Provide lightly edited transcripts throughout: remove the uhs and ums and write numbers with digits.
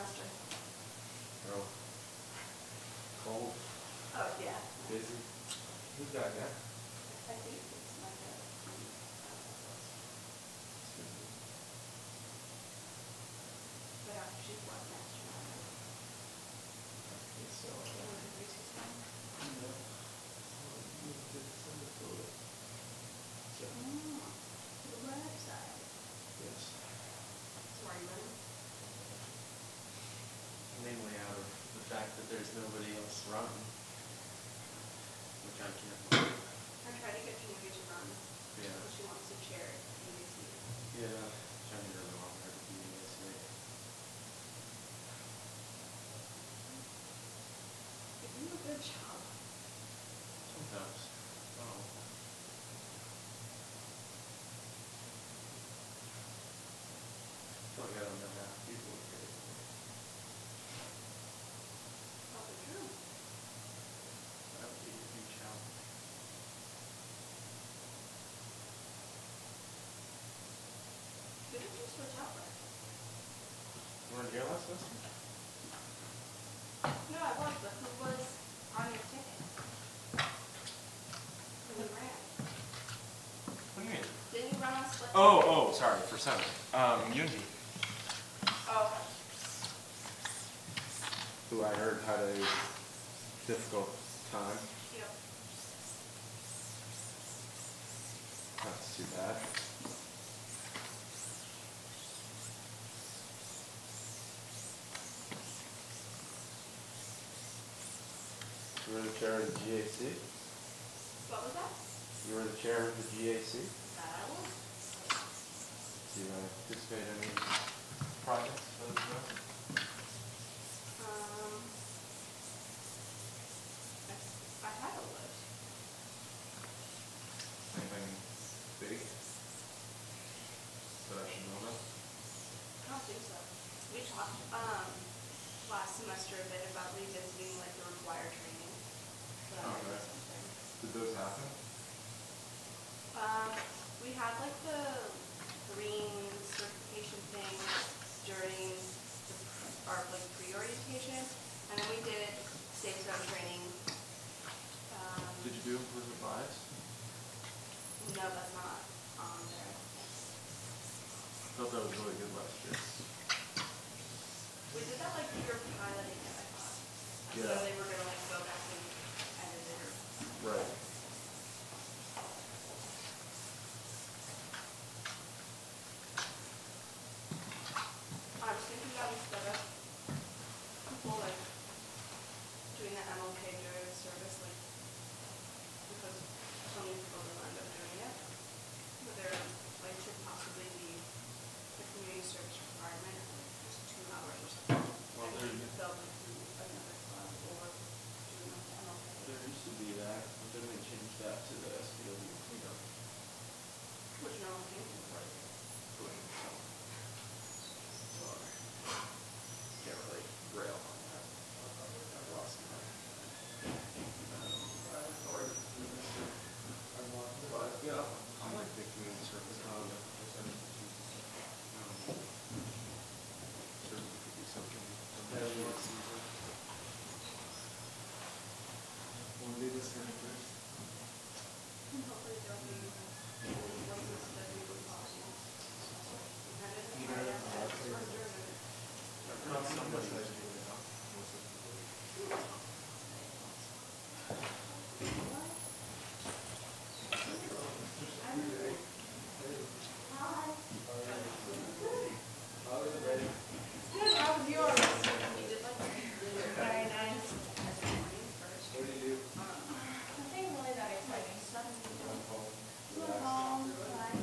semester. Oh. Cold. Oh, yeah. Busy. Who's got that? I think it's like a... But after she's worked next year. Okay, so. The website. Yes. So are you running? Mainly out of the fact that there's nobody else running, which I can't. I tried to get Julia to run. Yeah. But she wants to chair UBC. Yeah. Johnny really wanted her to be yesterday. You do a good job. Sometimes. Oh. I feel like I don't know how people would get it. Probably true. That would be a huge challenge. Who did you switch out with? You weren't here last semester? No, I was, but who was on your ticket? Who ran? What do you mean? Didn't you run on split? Oh, sorry, for Sunday. Yunji. Oh. Who I heard had a difficult time. Yep. That's too bad. You were the chair of the GAC? What was that? You were the chair of the GAC? That I was. Do you anticipate any projects for this year? I had a list. Anything big that I should know about? I don't think so. We talked last semester a bit about revisiting like the required training. So that might be something. Did those happen? We had like the green certification thing during our like pre-orientation, and then we did safe zone training. Did you do improvement lives? No, that's not on there. I thought that was really good last year. We did that like year piloting it, I thought. Yeah. So they were gonna like go back and edit it or. Right. I was thinking about instead of people like doing the MLK during service, like because so many people don't end up doing it, but there like should possibly be the community service requirement, just 2 hours or something. Well, and there you you could fill them through another club or doing like the MLK. There used to be that, but then they changed that to the SPW cleanup. Which no one came to. Right. Sorry. Can't really rail on that. I've lost my authority. But yeah, I like the community service. Certainly could be something. One day this kind of first. Hopefully there'll be places that we would possible. And it's Not somebody. Good, how was yours? We did like very nice. What do you do? Nothing really that exciting. Went home,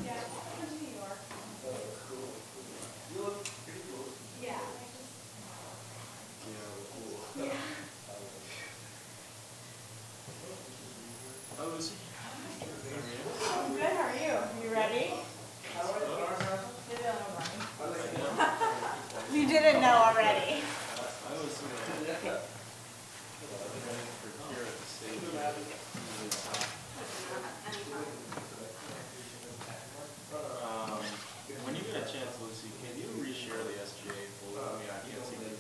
yeah, to New York. Oh, cool. You look pretty cool. Yeah. Yeah, cool. Yeah. How was he? I'm good, how are you? You ready? You didn't know already. I was for here at the stage. When you get a chance, Lucy, can you reshare the SGA folder with me? I can't see it.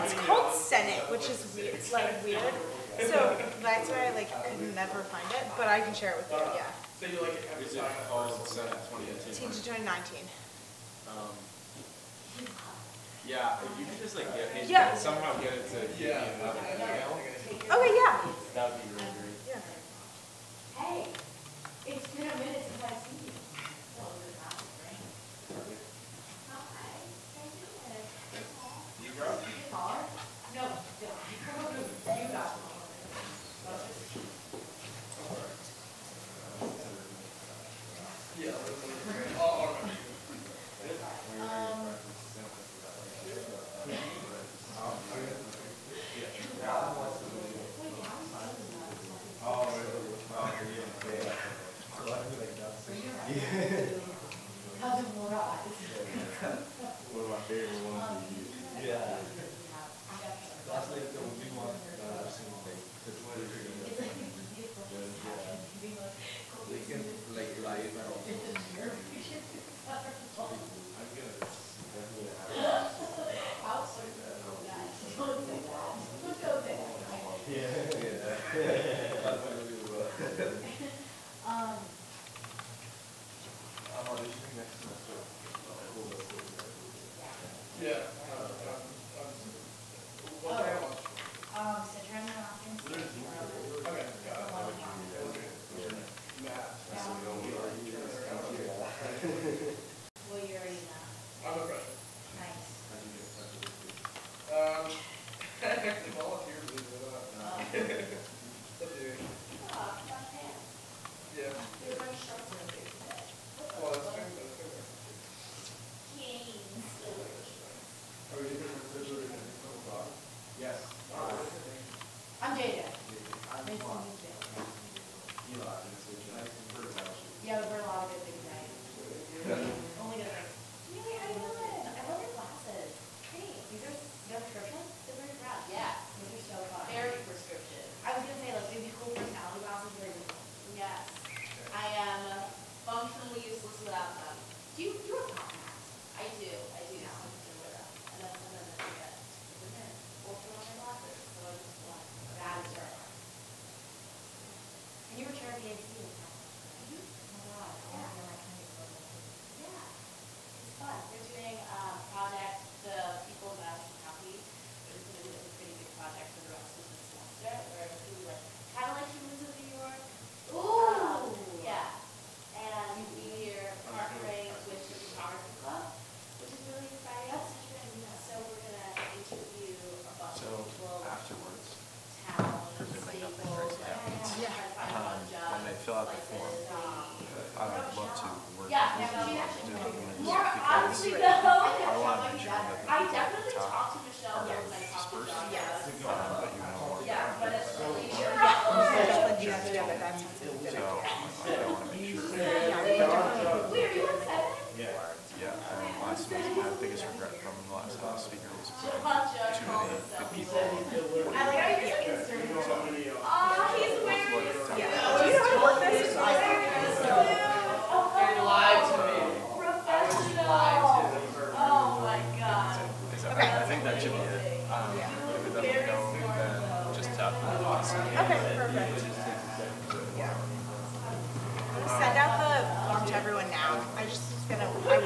it's called Senate, which is weird. It's like weird. So that's why I like could never find it, but I can share it with you. Yeah. So you like have Is it called Senate 2018? Team to 2019. Yeah, if you could just like Yeah. somehow get it to give me another email, Okay, yeah. that would be really great. Yeah. Hey, it's been a minute since I've seen you. You bro? Taller? No, you got taller. Yeah. Oh, How's it more eyes? one of my favorite ones to use. Yeah. That's like the only one I've seen they can like live and also I'm gonna definitely have I'm auditioning next semester. Yeah. What do I want? Citron and Hopkins. Okay. Well, you already know. I'm a freshman. Nice. I actually volunteered, believe it or not. But dude, yeah. Well, that's fair. Are we doing a Yes. I'm JJ. Nice to meet you. Yeah, we've heard a lot of good things, right? Only good things. Really, how you doing? I love your glasses. Hey, these are prescription? They're very broad. Yeah. These are so fun. Very prescription. I was gonna say, like, they'd be cool personality glasses, very cool. Yes. I am functionally useless without them. Do you have contacts? I do. And that's something that I forget. Isn't it? Also on my glasses. So I just want that is right. And you were chair of the AC with that. Oh my God. Yeah. Yeah. It's fun. They're doing a project, the people of Madison County. They're just going to do a pretty big project for the rest of the semester. Where it's going to be like, kind of like Humans of New York. Ooh. Yeah. And we hear partnering with the photography club, which is really exciting. That's such a good idea. So we're going to interview a bunch of people. Afterwards, Town, presuming nothing staples, breaks out, when they fill out the form, I would love to work yeah, with no, you she to do actually the more because honestly though. I want to make sure that the I people at definitely the top talked to Michelle are once I talked to dispersed, John. Yes. but you know more. Yeah, but it's really So definitely do that together. That sounds like a good So idea. I want to make sure. Yeah, we can definitely. Wait, are you on 7? Yeah, I mean, last semester, my biggest regret from the last speaker was putting Bunch of too many good people on. I like how you're just Instagram. Oh, he's wearing it. Yeah. Do you know how to work this? Lied to me. Professional. Oh my God. Okay. I think that should be it. If it doesn't go, then just tap me. Okay, perfect. Yeah. I'm gonna send out the form to everyone now. I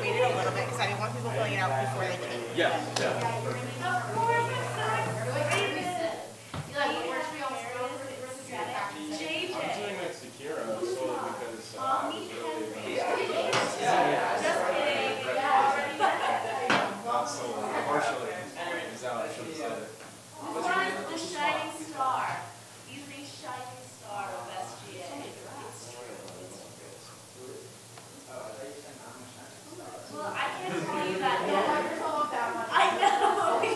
waited a little bit because I didn't want people filling it out before they came. Yeah. Of course, I'm so excited. You like, where should we all go versus JJ? I'm doing next to Kira solely because I was really Just kidding. Yeah. not solely, partially. Is how I should have said it. What is the shining star? He's the shining star of SGA. Well, I can't tell you that yet. I know.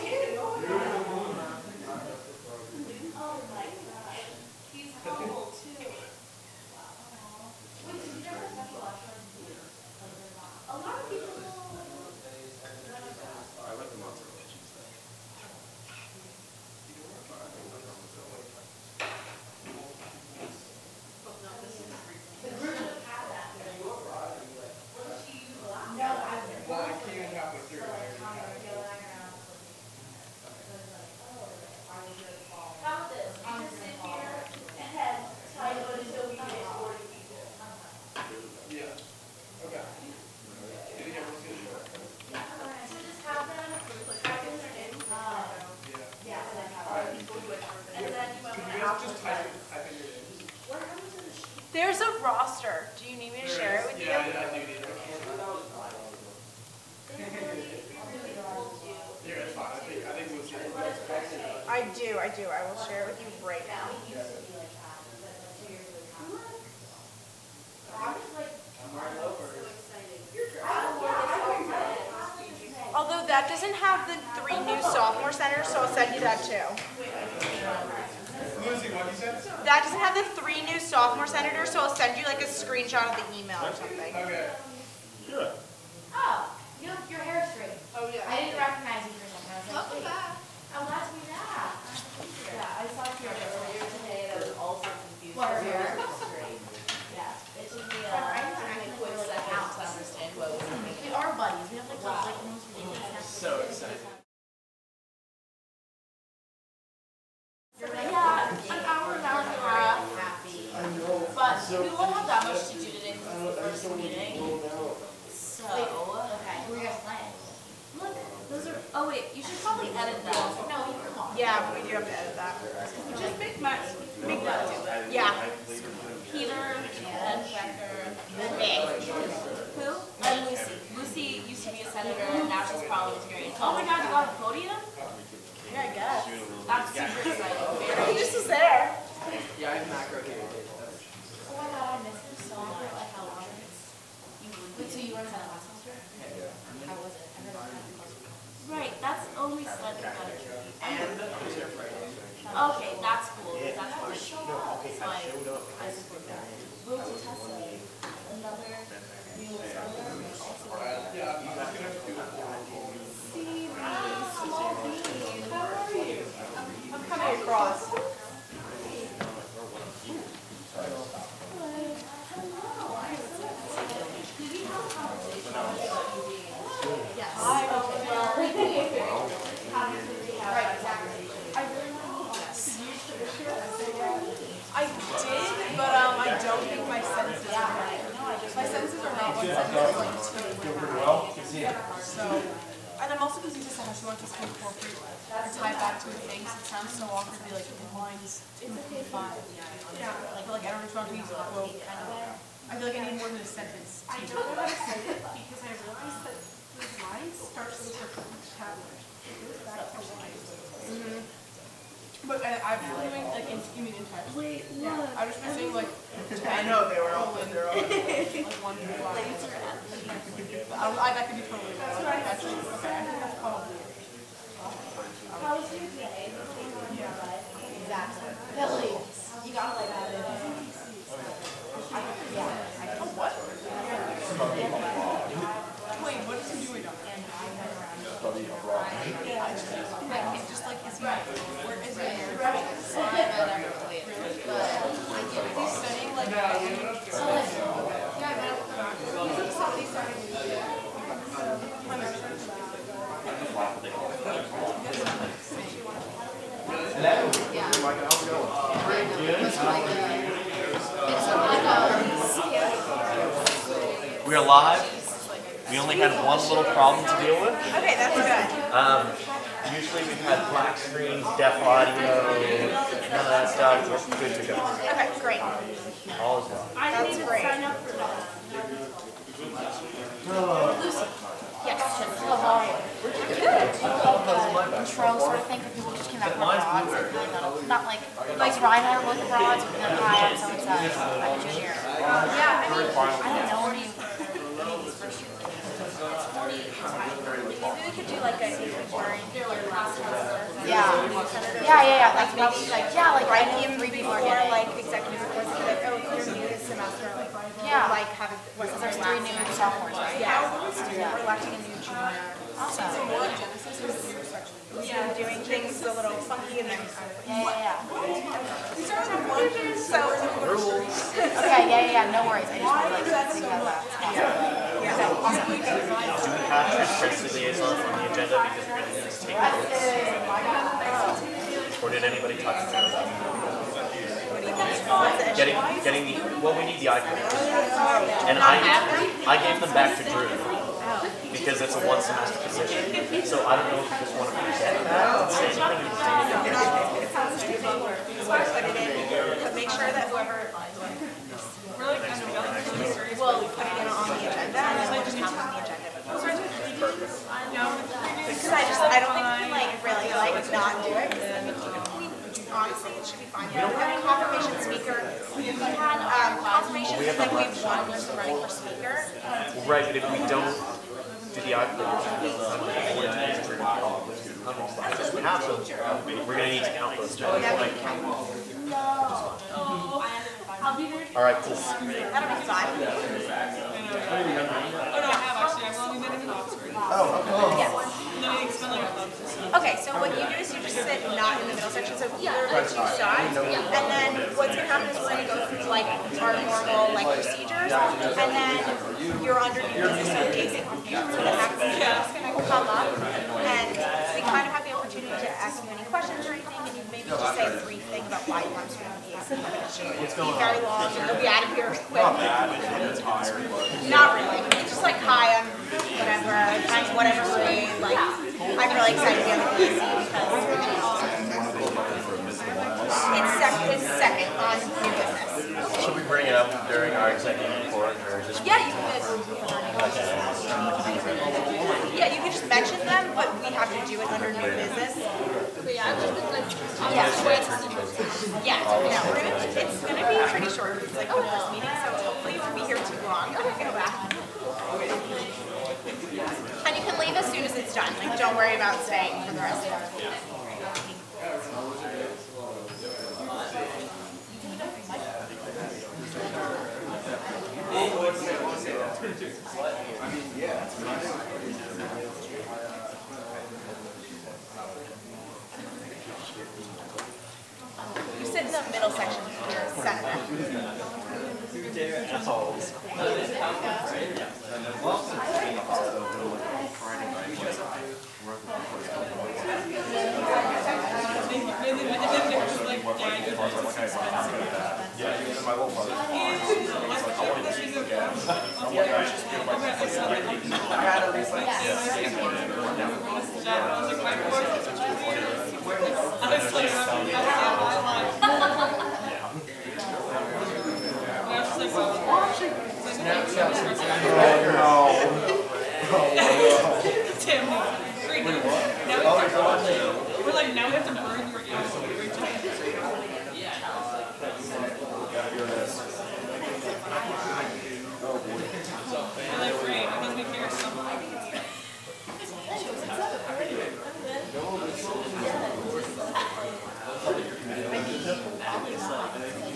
folder. Do you need me to share it with you? Yeah, I do need it. Yeah, it's fine. I think we'll see it. I do. I will share it with you right now. Although that doesn't have the 3 new sophomore centers, so I'll send you that too. That doesn't have the 3 new sophomore senators, so I'll send you like a screenshot of the email or something. Okay. Good. Oh, your hair is straight. Oh, yeah. I didn't recognize you for a second. I was like, Welcome wait. back. I'm glad to be back. Yeah, I saw your hair earlier today and I was also confused. What, her hair? Yeah. It took me a quick second to understand what was happening. We are buddies. We have like the most ridiculous. So excited. Yeah, an hour and a half. But we won't have that much to do today for the first meeting. So, okay, who are you guys playing? Look, those are, oh wait, you should probably edit that. No, come on. Yeah, we do have to edit that. Just Big Mac. Big Mac. Yeah. Peter and Becker. And Nick. Who? And Lucy. Lucy used to be a senator and now she's parliamentarian. Oh my god, you got a podium? Yeah, I guess. That's super exciting. He just was there. Yeah, I have macro here. Oh my god, I miss him so much. Like how long wait, so you were in that last semester? How was it? I never had the class. Right, that's only slightly better. Okay, that's cool. That's hard. So I support that. Will Tessa, another real scholar, small bean. How are you? I'm coming across. I did, but I don't think my senses are right. My senses are not what senses like 2. So, and I'm also confused as to how she wants us to incorporate or tie back to her face. It sounds so awkward to be like in lines 2 and 5. Yeah, I feel like I don't know if you want to use a quote kind of. I feel like I need more than a sentence. I don't know how to say it because I realized that the line starts with the tablet. It goes back to lines. But I've been doing like you mean in text. Wait, yeah. I've just been saying like 10. I know they were all they're all. Like 1 through 5. That could be totally wrong. That's what I actually. Okay, I think that's probably. How was your day? Yeah. Exactly. Billy, you got like that. Oh, what? Wait, what is he doing? It's just like, is he, where is he? Is he studying like, We are live. We only had one little problem to deal with. Okay, that's good. Usually we've had black screens, deaf audio, none of that stuff. We're good to go. Okay, great. All is well. That's great. Yes. How are you? Intro sort of thing for people who just came back from abroad. So not like Ryan and I are both abroad, so we're like, hi, I'm so-and-so. I'm a junior. Yeah, I don't know where you. Maybe we could do like a Yeah. Like maybe like write him before like executive reports. Like, oh, you're new this semester. Like have it. Because there's 3 new sophomores, right? Yeah. We're electing a new junior. Awesome. We've been doing things a little funky and then. Yeah. We started on 1, so. Okay, no worries. I just wanted to think about that. Awesome. Do we have transparency liaison on the agenda because we're going to just take notes? Or did anybody talk to them about getting the, well, we need the icon. And I gave them back to Drew because it's a 1 semester position. So I don't know if you just want to present that and say anything. But make sure that whoever. Really kind of obviously, it should be fine. We don't have a confirmation speaker. We had confirmation that we've won versus running for speaker. Right, but if we don't do the iPad, we have them. We're going to need to count those. All right, cool. That'll be fine. Oh, no, I have actually. I've only been in Oxford. Okay, so what you do is you just sit not in the middle section, so either of the two sides, and then what's going to happen is we're going to go through like our normal like procedures, and then you're underneath business, so in case the happens, you're just going to come up, and we kind of have the opportunity to ask you any questions or anything, and you maybe just say a brief thing about why you want to swim in the case. It's going to be very long, and you'll be out of here quick. Not really. It's just like, hi, I'm whatever, I'm whatever grade, like, I'm really excited to be on the case because it's second on new business. Should we bring it up during our executive report, or just? Yeah, you could. Yeah, you could just mention them, but we have to do it under new business. Yeah, it's going to be pretty short. It's like the first meeting, so hopefully you won't be here too long. Go back. And you can leave as soon as it's done. Like, don't worry about staying for the rest of the meeting. You sit in the middle section here, Senator. That's all. We're like, now we have to burn your ears.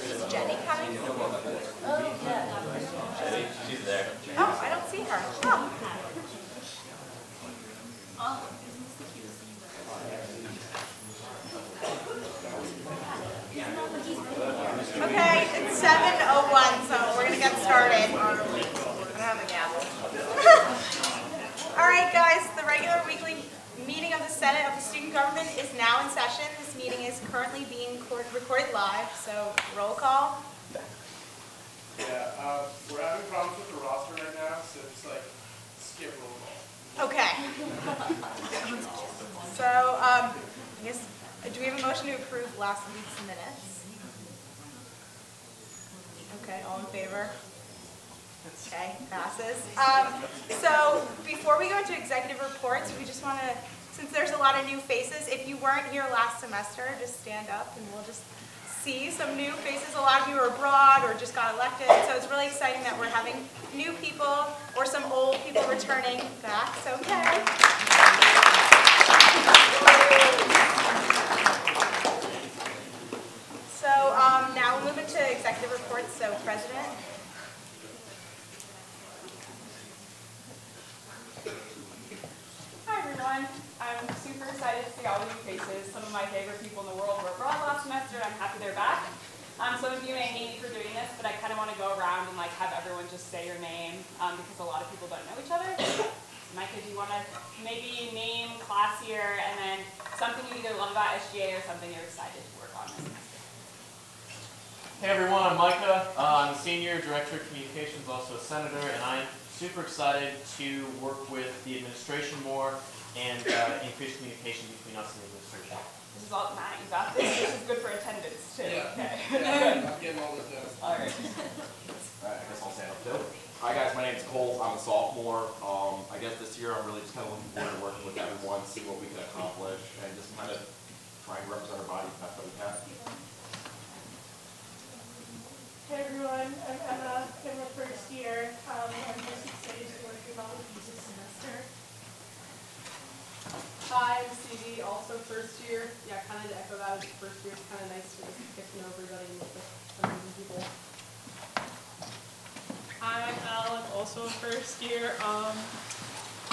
Is Jenny coming? She's there. Oh, I don't see her. Oh. Okay, it's 7:01, so we're gonna get started. I don't have a gavel. All right, guys, the regular weekly meeting of the Senate of the Student Government is now in session. This meeting is currently being recorded live, so roll call. Yeah, we're having problems with the roster right now, so just like skip roll call. Okay. So, I guess, do we have a motion to approve last week's minutes? Okay, all in favor? Okay, passes. So, before we go into executive reports, we just want to, since there's a lot of new faces, if you weren't here last semester, just stand up and we'll just see some new faces. A lot of you are abroad or just got elected, so it's really exciting that we're having new people or some old people returning back, so yay. So now we'll move into executive reports, so President. Hi everyone, I'm super excited to see all the new faces. Some of my favorite people in the world were abroad last semester, and I'm happy they're back. Some of you may hate me for doing this, but I kind of want to go around and like have everyone just say your name because a lot of people don't know each other. Micah, do you want to maybe name, class year, and then something you either love about SGA or something you're excited to work on this semester? Hey everyone, I'm Micah. I'm a senior director of communications, also a senator, and I'm super excited to work with the administration more and increase communication between us and the administration. This is all, Matt, you got this. This is good for attendance too. Yeah. Okay. I'm getting all this done. All right. Alright, I guess I'll stand up too. Hi guys, my name's Cole. I'm a sophomore. I guess this year I'm really just kind of looking forward to working with everyone, see what we can accomplish, and just kind of trying to represent our body the best that we can. Hey everyone, I'm Emma. I'm my first year. I'm most excited to work with all of you this semester. Hi, I'm CD, also first year. Yeah, kind of to echo that, first year is kind of nice to just get to know everybody and work with amazing people. I'm Al. I'm also first year.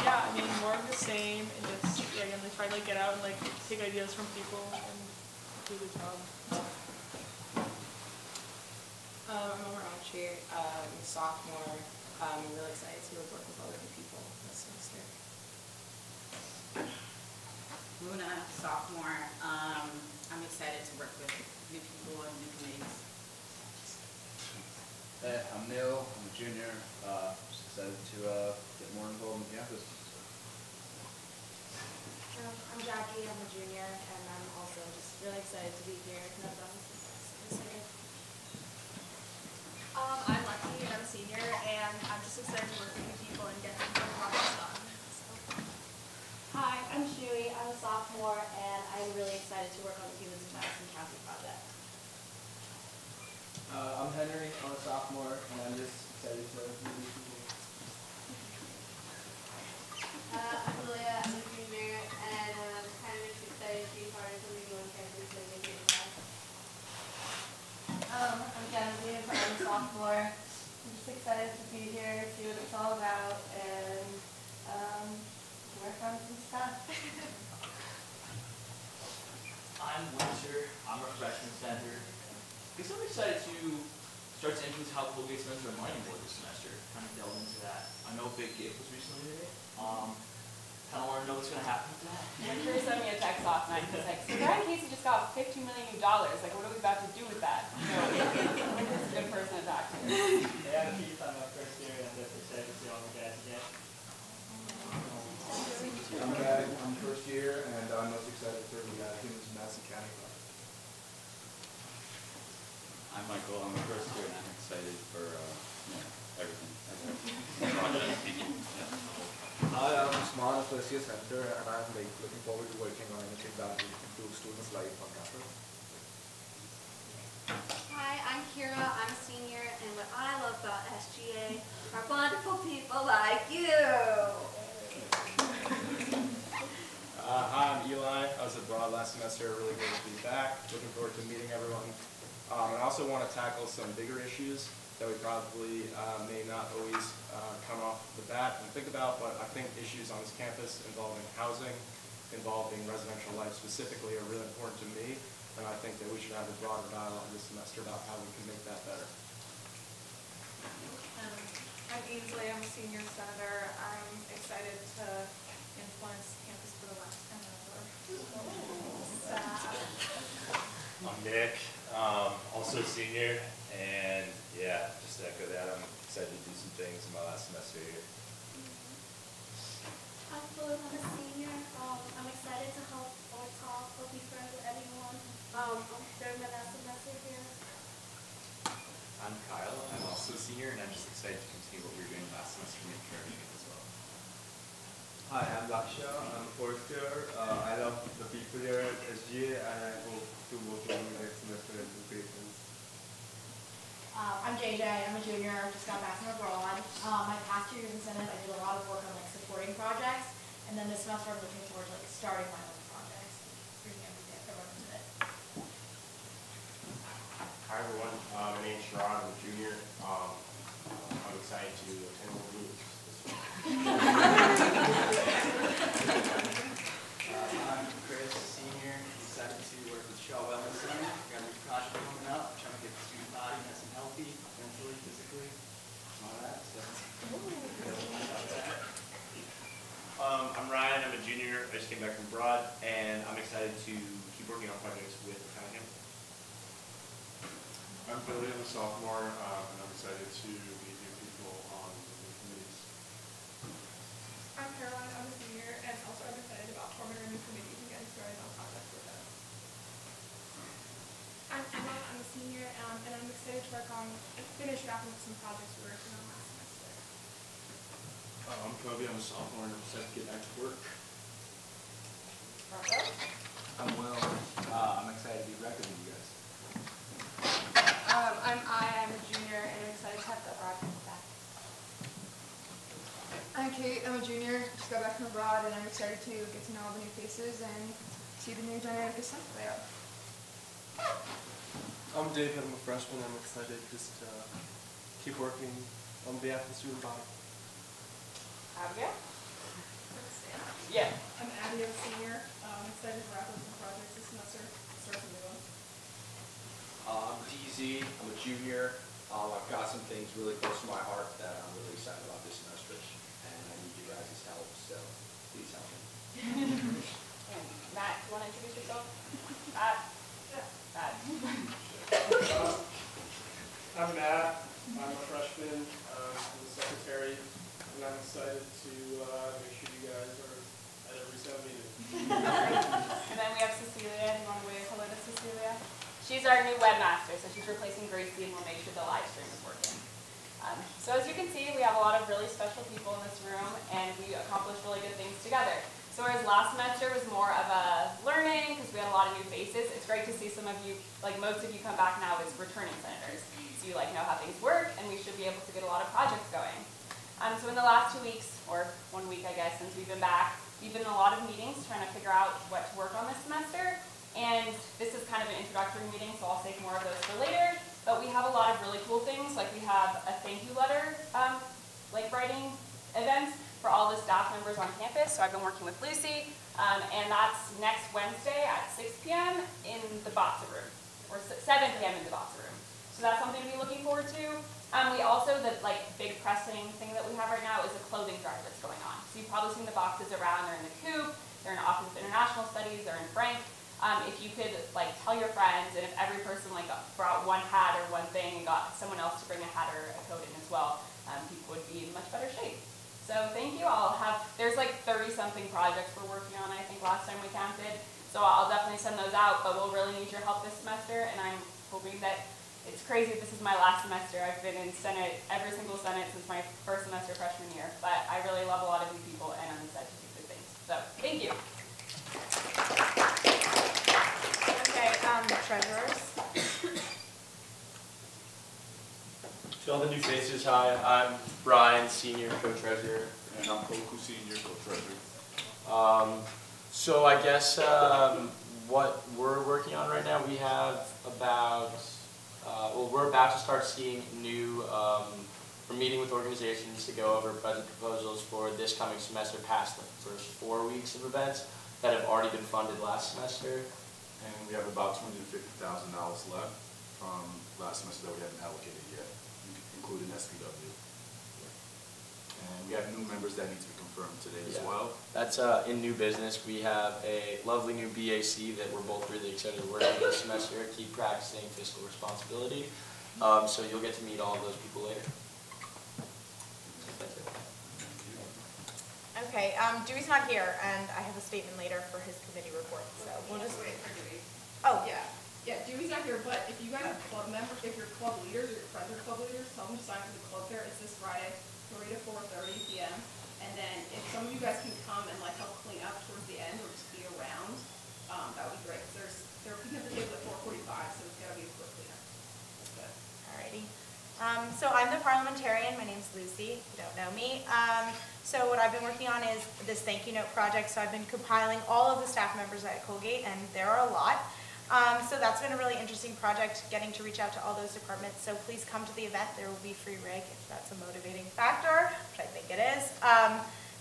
Yeah, I mean more of the same, and just again, try to get out and take ideas from people and do the job. I'm over here, sophomore. I'm really excited to work with all different people this semester. Luna, sophomore. I'm excited to work with new people and new committees. Hey, I'm Neil. I'm a junior. Just excited to get more involved in campus. I'm Jackie. I'm a junior, and I'm also just really excited to be here. And I've done this excited. I'm Lucky, and I'm a senior, and I'm just excited to work with new people and get some projects done. So. Hi, I'm Shuey. I'm a sophomore, and I'm really excited to work on the Humans in Madison County project. I'm Henry. I'm a sophomore, and I'm just excited to meet new people. I'm Julia. I'm a junior, and I'm kind of just excited to be part of something new on campus and make it fun. I'm Genevieve. I'm a sophomore. I'm just excited to be here, see what it's all about, and work on some stuff. I'm Winter. I'm a freshman center. Because I'm excited to start to influence how Colgate's members are mining board this semester. Kind of delve into that. I know Big Gift was recently today. Kind of want to know what's going to happen with that. Winter sent me a text last night. He's like, so Brian Casey just got $15 million new. Like, what are we about to do with that? So, Winter's a good person to talk to. Yeah, I'm Keith. I'm a first year, and I'm just excited to see all the guys again. I'm Greg. I'm first year, and I'm most excited for the Humans in Madison County project. I'm Michael. I'm a first year, and I'm excited for everything. Hi, I'm Usman, a first year center, and I'm looking forward to working on anything that will improve students' life on campus. Hi, I'm Kira. I'm a senior, and what I love about SGA are wonderful people like you. Hi, I'm Eli. I was abroad last semester. Really great to be back. Looking forward to meeting everyone. And I also want to tackle some bigger issues that we probably may not always come off the bat and think about, but I think issues on this campus involving housing, involving residential life specifically are really important to me, and I think that we should have a broader dialogue this semester about how we can make that better. I'm Ainsley. I'm a senior senator. I'm excited to influence campus for the last time ever. I'm Nick, also a senior, and yeah, just to echo that, I'm excited to do some things in my last semester here. I'm Philip. I'm a senior. I'm excited to help or talk or be friends with everyone during my last semester here. I'm Kyle. I'm also a senior, and I'm just excited to continue what we were doing last semester and make sure everything as well. Hi, I'm Laksha. I'm a first year. I love the people here at SGA, and I hope to work on the next semester and do great things. I'm JJ. I'm a junior. I just got back from abroad. My past 2 years in Senate, I did a lot of work on supporting projects, and then this semester I'm looking forward to starting my own projects, bringing everyone into it. Hi everyone, my name's Sherrod. I'm a junior. I'm excited to attend all the meetings this week. I'm Chris, senior. Excited to work with Shaw Wellness Center. Got a new project coming up. Trying to get the student body nice and healthy, mentally, physically, all that. So, I'm Ryan. I'm a junior. I just came back from abroad, and I'm excited to keep working on projects with Callahan. I'm Billy. I'm a sophomore, and I'm excited to meet new people on the new committees. I'm Caroline. I'm a senior, and also I'm excited about forming our new committees and getting started on projects with us. I'm Emma. I'm a senior, and I'm excited to work on finish wrapping up some projects we were working on last semester. I'm Kobe. I'm a sophomore, and I'm excited to get back to work. I'm Will. I'm excited to be back with you guys. I'm a junior, and I'm excited to have the project back. I'm Kate, I'm a junior, just got back from abroad, and I'm excited to get to know all the new faces and see the new dynamic assembly layout. I'm David, I'm a freshman. I'm excited just to keep working on behalf of the student body. Abigail? Yeah. I'm Abby, I'm a senior. I'm excited to wrap up some projects this semester, start some new ones. I'm DZ, I'm a junior. I've got some things really close to my heart that I'm really excited about this semester, and I need you guys' help, so please help me. And Matt, do you want to introduce yourself? Matt? Matt. I'm Matt. I'm a freshman. I'm the secretary, and I'm excited to make sure you guys are at every STEM meeting. And then we have Cecilia. Do you want to wave hello to Cecilia? She's our new webmaster, so she's replacing Gracie, and we'll make sure the live stream is working. So as you can see, we have a lot of really special people in this room, and we accomplished really good things together. So whereas last semester was more of a learning, because we had a lot of new faces, it's great to see some of you, like most of you come back now as returning senators. So you know how things work, and we should be able to get a lot of projects going. So in the last 2 weeks, or 1 week I guess, since we've been back, we've been in a lot of meetings trying to figure out what to work on this semester. And this is kind of an introductory meeting, so I'll save more of those for later. But we have a lot of really cool things, like we have a thank you letter, writing events for all the staff members on campus. So I've been working with Lucy, and that's next Wednesday at 6 p.m. in the boxer room, or 7 p.m. in the boxer room. So that's something to be looking forward to. We also, the big pressing thing that we have right now is a clothing drive that's going on. So you've probably seen the boxes around. They're in the Coop, they're in the Office of International Studies, they're in Frank. If you could tell your friends, and if every person brought one hat or one thing and got someone else to bring a hat or a coat in as well, people would be in much better shape. So thank you. There's 30-something projects we're working on, I think last time we counted. So I'll definitely send those out, but we'll really need your help this semester, and I'm hoping that it's crazy this is my last semester. I've been in Senate, every single Senate since my first semester freshman year, but I really love a lot of you people, and I'm excited to do good things. So thank you. Treasurers. To all the new faces, hi, I'm Brian, senior co-treasurer. And I'm Koku, senior co-treasurer. So I guess what we're working on right now, we have about, we're about to start seeing new, we're meeting with organizations to go over budget proposals for this coming semester past the first 4 weeks of events that have already been funded last semester. And we have about $250,000 left from last semester that we haven't allocated yet, including SPW. And we have new members that need to be confirmed today as well. That's in new business. We have a lovely new BAC that we're both really excited to work with this semester. Keep practicing fiscal responsibility. So you'll get to meet all of those people later. That's it. Okay, Dewey's not here, and I have a statement later for his committee report, so we'll just wait for Dewey. Oh, yeah. Yeah, Dewey's not here, but if you guys are club members, if you're club leaders or your friends are club leaders, tell them to sign for the club fair. It's this Friday, 3 to 4:30 p.m. And then if some of you guys can come and help clean up towards the end or just be around, that would be great. They're picking up the table at 4:45, so it's gotta be a quick cleanup. That's good. Alrighty. So I'm the parliamentarian. My name's Lucy, if you don't know me. So what I've been working on is this thank you note project. So I've been compiling all of the staff members at Colgate, and there are a lot. So that's been a really interesting project, getting to reach out to all those departments. So please come to the event. There will be free rig if that's a motivating factor, which I think it is.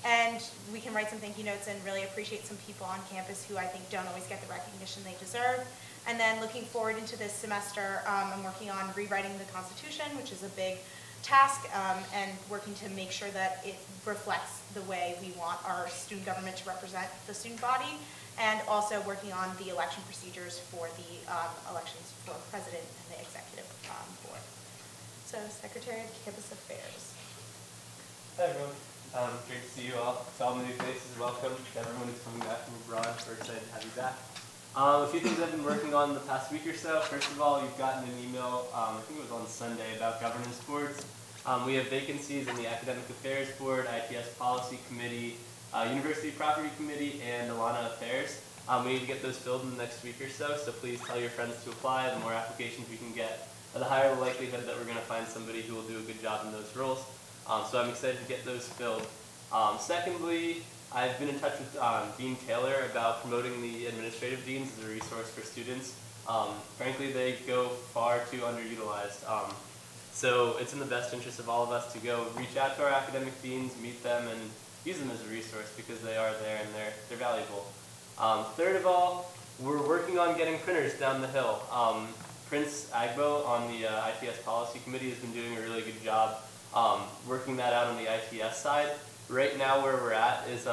And we can write some thank you notes and really appreciate some people on campus who I think don't always get the recognition they deserve. And then looking forward into this semester, I'm working on rewriting the Constitution, which is a big task, and working to make sure that it reflects the way we want our student government to represent the student body, and also working on the election procedures for the elections for president and the executive board. So, Secretary of Campus Affairs. Hi everyone. Great to see you all. To all the new faces, welcome. To everyone who's coming back from abroad, we're excited to have you back. A few things I've been working on the past week or so. First of all, you've gotten an email, I think it was on Sunday, about governance boards. We have vacancies in the Academic Affairs Board, ITS Policy Committee, University Property Committee, and Alana Affairs. We need to get those filled in the next week or so, so please tell your friends to apply. The more applications we can get, the higher the likelihood that we're going to find somebody who will do a good job in those roles. So I'm excited to get those filled. Secondly, I've been in touch with Dean Taylor about promoting the administrative deans as a resource for students. Frankly, they go far too underutilized. So it's in the best interest of all of us to go reach out to our academic deans, meet them, and use them as a resource because they are there and they're valuable. Third of all, we're working on getting printers down the hill. Prince Agbo on the ITS policy committee has been doing a really good job working that out on the ITS side. Right now where we're at is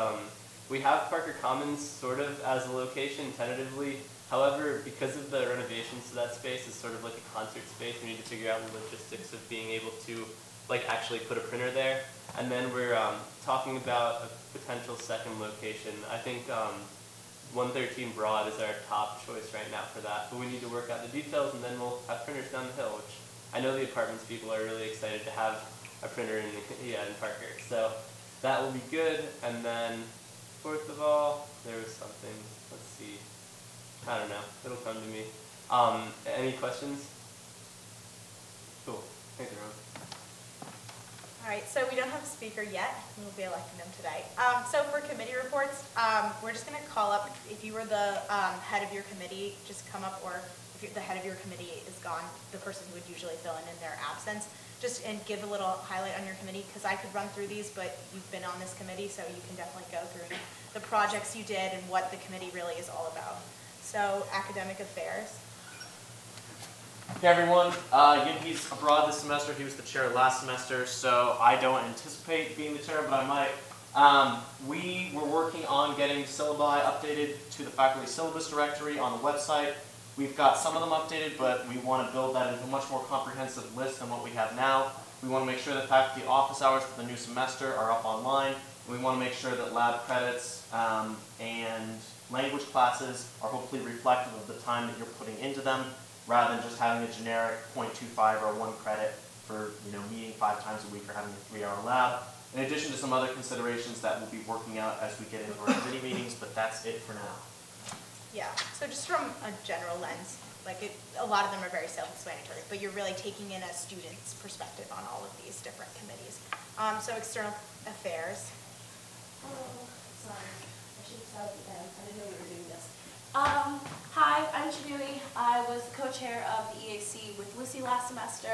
we have Parker Commons sort of as a location tentatively. However, because of the renovations to that space, it's sort of like a concert space. We need to figure out the logistics of being able to actually put a printer there. And then we're talking about a potential second location. I think 113 Broad is our top choice right now for that. But we need to work out the details, and then we'll have printers down the hill, which I know the apartments people are really excited to have a printer in Parker. So that will be good. And then fourth of all, there was something, let's see. I don't know, it'll come to me. Any questions? Cool, thanks everyone. All right, so we don't have a speaker yet. We'll be electing them today. So for committee reports, we're just going to call up, if you were the head of your committee, just come up, or if the head of your committee is gone, the person who would usually fill in their absence, just and give a little highlight on your committee, because I could run through these, but you've been on this committee, so you can definitely go through the projects you did and what the committee really is all about. So academic affairs. Hey everyone, he's abroad this semester. He was the chair last semester, so I don't anticipate being the chair, but I might. We were working on getting syllabi updated to the faculty syllabus directory on the website. We've got some of them updated, but we want to build that into a much more comprehensive list than what we have now. We want to make sure that faculty office hours for the new semester are up online. We want to make sure that lab credits and language classes are hopefully reflective of the time that you're putting into them, rather than just having a generic 0.25 or 1 credit for meeting 5 times a week or having a 3-hour lab. In addition to some other considerations that we'll be working out as we get into our committee meetings, but that's it for now. Yeah, so just from a general lens, a lot of them are very self-explanatory, but you're really taking in a student's perspective on all of these different committees. So external affairs. Oh, sorry. I should have started with them. I didn't know we were doing this. Hi, I'm Chinui. I was the co-chair of the EAC with Lucy last semester.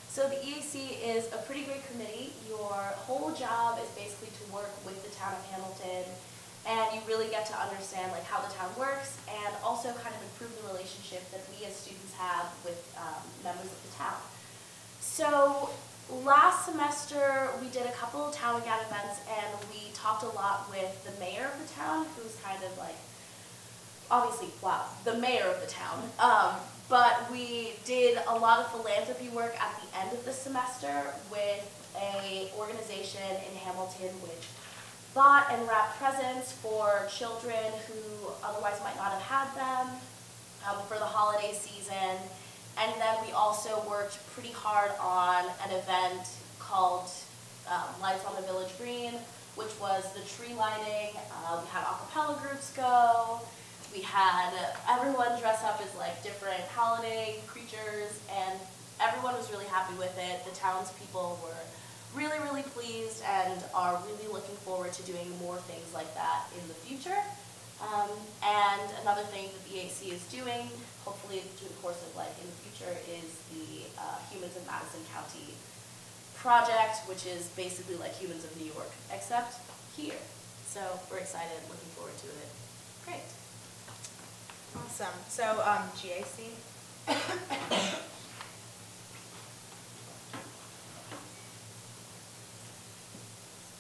So the EAC is a pretty great committee. Your whole job is basically to work with the town of Hamilton, and you really get to understand how the town works and also kind of improve the relationship that we as students have with members of the town. So last semester we did a couple of town and events, and we talked a lot with the mayor of the town, who's kind of obviously, wow, the mayor of the town. But we did a lot of philanthropy work at the end of the semester with an organization in Hamilton which bought and wrapped presents for children who otherwise might not have had them for the holiday season. And then we also worked pretty hard on an event called Lights on the Village Green, which was the tree lighting. We had a cappella groups go. We had everyone dress up as different holiday creatures, and everyone was really happy with it. The townspeople were really, really pleased and are really looking forward to doing more things like that in the future. And another thing that the EAC is doing, hopefully through the course of in the future, is the Humans of Madison County project, which is basically like Humans of New York, except here. So we're excited, looking forward to it. Great. Awesome. So GAC.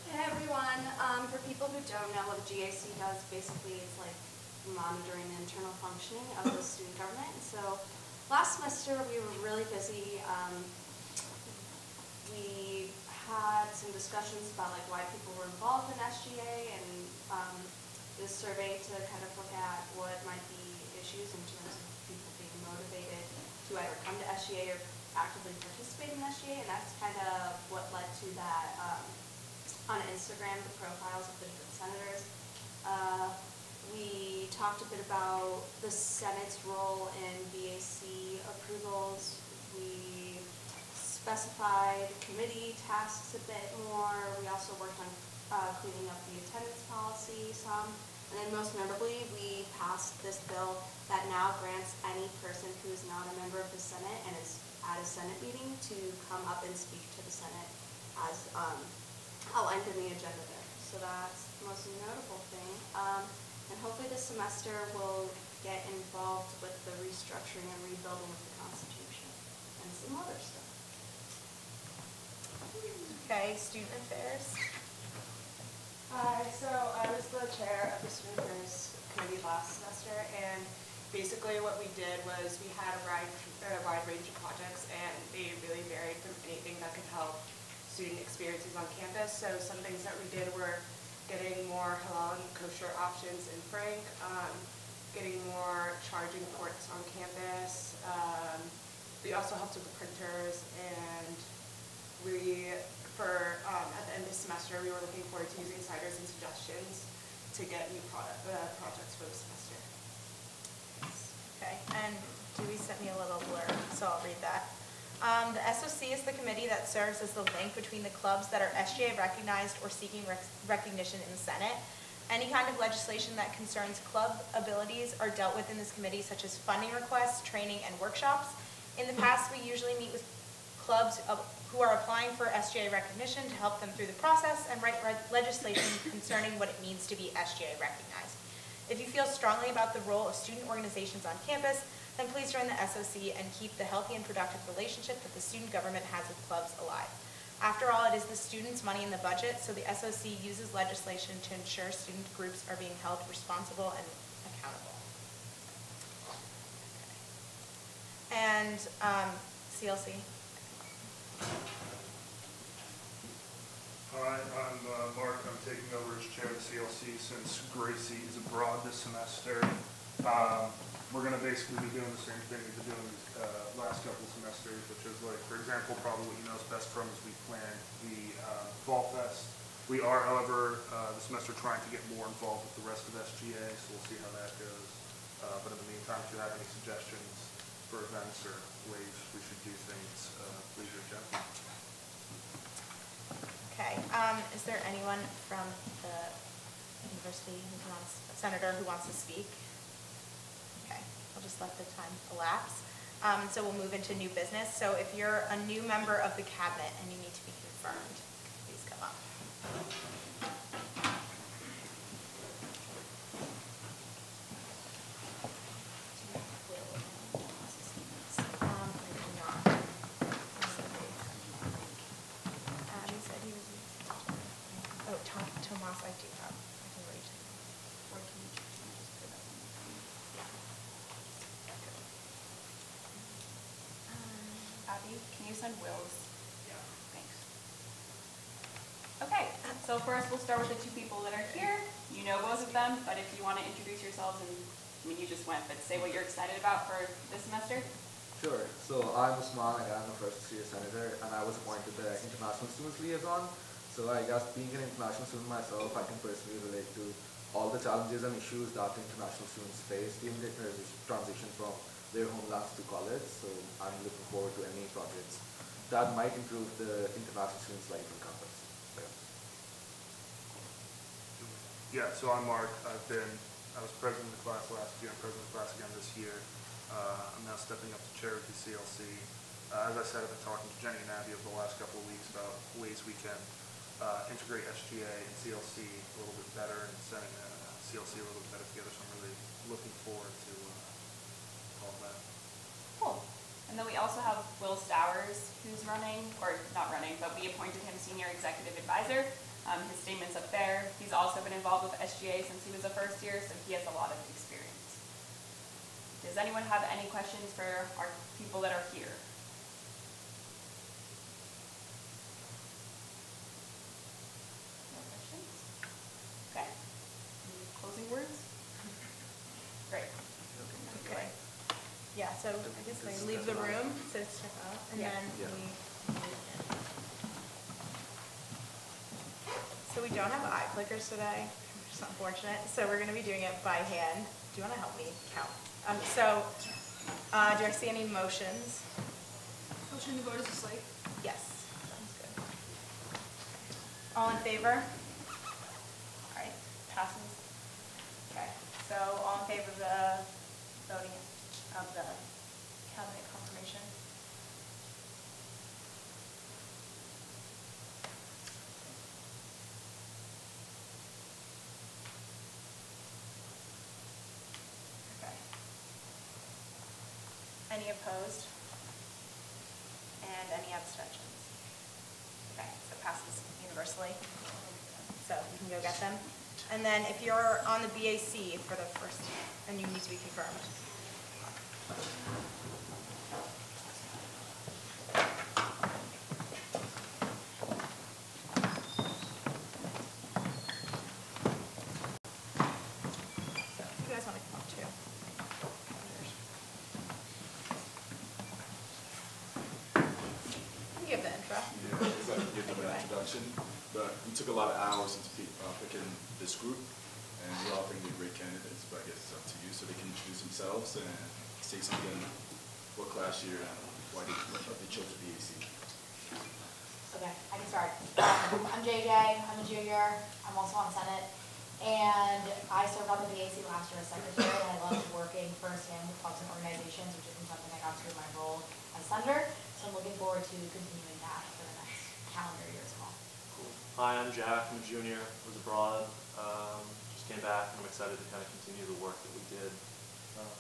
Hey everyone, for people who don't know what the GAC does, basically it's monitoring the internal functioning of the student government. So last semester we were really busy. We had some discussions about why people were involved in SGA, and this survey to kind of look at what might be issues in terms of people being motivated to either come to SGA or actively participate in SGA, and that's kind of what led to that on Instagram, the profiles of the different senators. We talked a bit about the Senate's role in BAC approvals. We specified committee tasks a bit more. We also worked on cleaning up the attendance policy some. And then most memorably, we passed this bill that now grants any person who is not a member of the Senate and is at a Senate meeting to come up and speak to the Senate as outlined in the agenda there. So that's the most notable thing. And hopefully this semester we'll get involved with the restructuring and rebuilding of the Constitution and some other stuff. Okay, student affairs. Hi, so I was the chair of the Student Affairs Committee last semester, and basically what we did was we had a wide range of projects, and they really varied from anything that could help student experiences on campus. So some things that we did were getting more halal and kosher options in Frank, getting more charging ports on campus. We also helped with the printers, and at the end of the semester, we were looking forward to using ciders and suggestions to get new projects for the semester. Okay, and Dewey sent me a little blurb, so I'll read that. The SOC is the committee that serves as the link between the clubs that are SGA recognized or seeking recognition in the Senate. Any kind of legislation that concerns club abilities are dealt with in this committee, such as funding requests, training, and workshops. In the past, we usually meet with clubs who are applying for SGA recognition to help them through the process and write legislation concerning what it means to be SGA recognized. If you feel strongly about the role of student organizations on campus, then please join the SOC and keep the healthy and productive relationship that the student government has with clubs alive. After all, it is the students' money in the budget, so the SOC uses legislation to ensure student groups are being held responsible and accountable. Okay. And CLC. Hi, I'm Mark. I'm taking over as chair of the CLC since Gracie is abroad this semester. We're going to basically be doing the same thing we've been doing these last couple semesters, which is like, for example, probably what you know us best from is we planned the Fall Fest. We are, however, this semester trying to get more involved with the rest of SGA, so we'll see how that goes. But in the meantime, if you have any suggestions for events or ways we should do things, please reach out. Okay, is there anyone from the university senator who wants to speak? Okay, I'll just let the time elapse. So we'll move into new business. So if you're a new member of the cabinet and you need to be confirmed, please come up. Tomas, I do have. I can reach him. Or can you just put that one? Yeah. Abby, can you send Will's? Yeah. Thanks. Okay, so first we'll start with the two people that are here. You know both of them, but if you want to introduce yourselves, and I mean you just went, but say what you're excited about for this semester. Sure. So I'm Usman, and I'm a first-year senator, and I was appointed the International Students Liaison. So I guess being an international student myself, I can personally relate to all the challenges and issues that international students face during their transition from their homelands to college. So I'm looking forward to any projects that might improve the international students' life on campus. Yeah, so I'm Mark. I was president of the class last year. I'm president of the class again this year. I'm now stepping up to chair of the CLC. As I said, I've been talking to Jenny and Abby over the last couple of weeks about ways we can integrate SGA and CLC a little bit better and setting CLC a little bit better together. So I'm really looking forward to all that. Cool. And then we also have Will Stowers, who's running, or not running, but we appointed him senior executive advisor. His statement's up there. He's also been involved with SGA since he was a first year, so he has a lot of experience. Does anyone have any questions for our people that are here? Okay. Any closing words? Great. Okay. Yeah, so I guess they leave the room, so step out, and then we move in. So we don't have eye clickers today. For unfortunate. So we're going to be doing it by hand. Do you want to help me count? Do I see any motions? Motion to go to slate. Yes. Sounds good. All in favor? All right. Passes. Okay. So all in favor of the voting of the cabinet confirmation? Okay. Any opposed? And any abstentions? Okay, so passes universally. So you can go get them. And then if you're on the BAC for the first, and you need to be confirmed. So if you guys want to come up too. You give the intro. Yeah, I guess I can give them an introduction, but we took a lot of hours into picking this group, and we all think they're great candidates, but I guess it's up to you, so they can introduce themselves and say something, what class year and why they chose the BAC. Okay, I can start. I'm JJ, I'm a junior, I'm also on Senate, and I served on the BAC last year as secretary, and I loved working firsthand with clubs and organizations, which isn't something I got to in my role as senator, so I'm looking forward to continuing that for the next calendar year as well. Hi, I'm Jack. I'm a junior. Was abroad. Just came back, and I'm excited to kind of continue the work that we did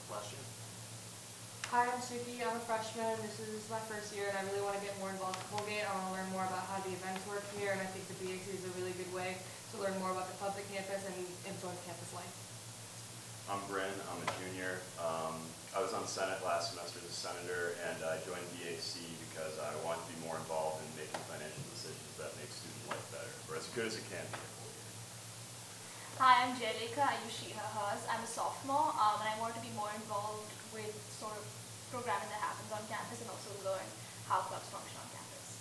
last year. Hi, I'm Suki. I'm a freshman. This is my first year, and I really want to get more involved with Colgate. I want to learn more about how the events work here, and I think the BAC is a really good way to learn more about the public campus and influence campus life. I'm Bryn. I'm a junior. I was on Senate last semester as a senator, and I joined BAC because I want to be more involved in making financial decisions that make student life better, or as good as it can be. Hi, I'm Jerica. I use she, her, hers. I'm a sophomore, and I want to be more involved with sort of programming that happens on campus and also learn how clubs function on campus.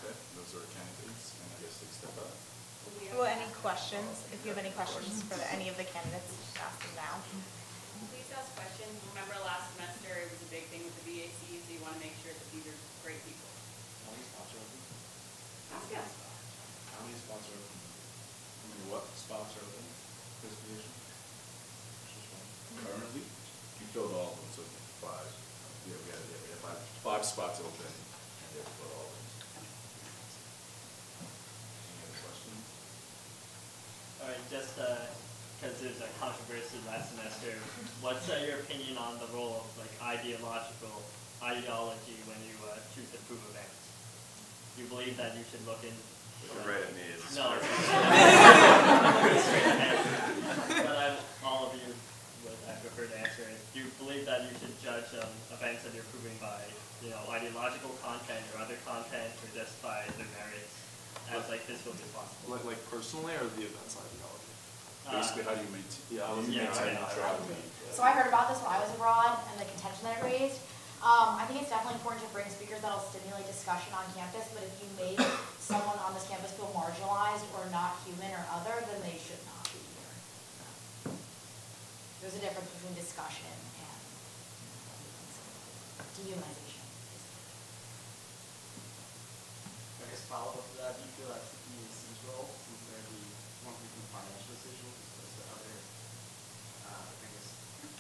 Okay, those are candidates, and I guess they step up. Well, any questions? If you have any questions for any of the candidates, just ask them now. Please ask questions. Remember last semester it was a big thing with the BAC, so you want to make sure that these are great people. How many spots are open? Ask us. How many spots are open? How many what spots are open for this position? Currently, you filled all of them, so 5. Yeah, we had five spots open, and they filled all of them. Any other questions? All right, just because there's a controversy last semester, what's your opinion on the role of like ideology when you choose to approve events? Do you believe that you should look in? Don't write at me. No. But all of you would I prefer to answer it. Do you believe that you should judge events that you're approving by, ideological content or other content, or just by their merits as like fiscal responsible? Like personally, or the event's ideology? Basically, how do you maintain neutrality? So I heard about this when I was abroad and the contention that it raised. I think it's definitely important to bring speakers that will stimulate discussion on campus, but if you make someone on this campus feel marginalized or not human or other, then they should not be here. There's a difference between discussion and dehumanization. I guess follow up to that, do you feel that's the BAC's role, since they're the one making financial decisions, as opposed to other,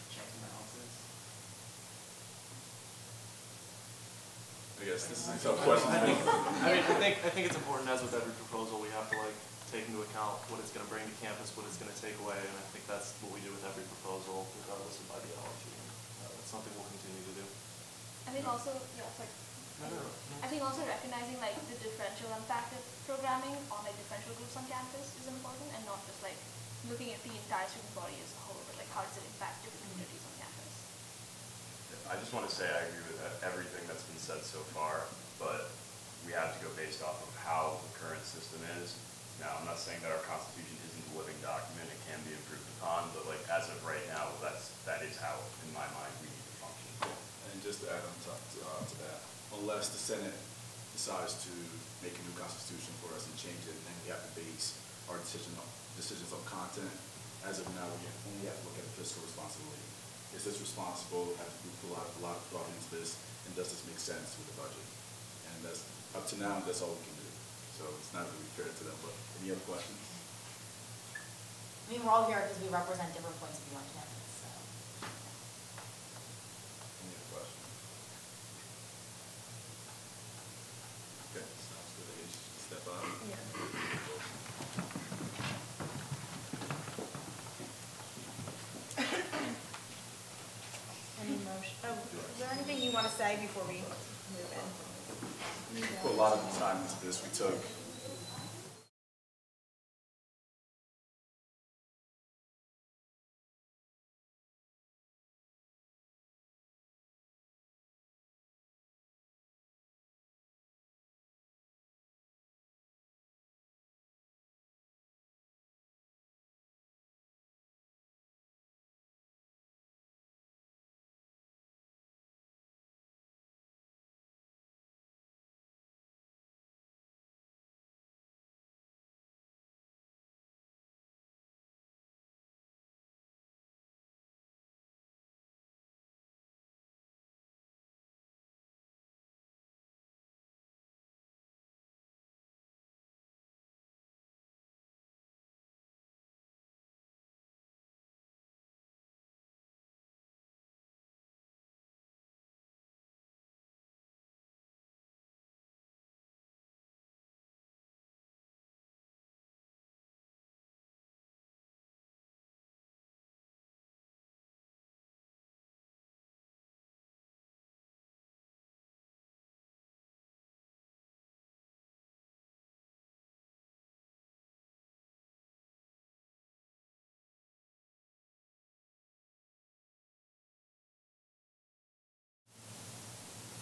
checks and balances? I guess this is a tough question. I think it's important, as with every proposal, we have to take into account what it's going to bring to campus, what it's going to take away, and I think that's what we do with every proposal, regardless of ideology. That's something we'll continue to do. I think also, I think also recognizing like the differential impact of programming on like differential groups on campus is important, and not just like looking at the entire student body as a whole, but like how does it impact different communities on campus. I just want to say I agree with everything that's been said so far, but we have to go based off of how the current system is. Now, I'm not saying that our Constitution isn't a living document, it can be improved upon, but like as of right now, that is how, in my mind, we need to function. And just to add on top to that, unless the Senate decides to make a new constitution for us and change it, then we have to base our decisions on content. As of now, we only have to look at fiscal responsibility. Is this responsible? Have we put a lot of thought into this? And does this make sense with the budget? And that's, up to now, that's all we can do. So it's not really fair to them, but any other questions? I mean, we're all here because we represent different points of view on campus, so. Any other questions? Okay, sounds good. I guess you should step up. Yeah. Any motion? Oh, is there anything you want to say before we move in? We put a lot of time into this. We took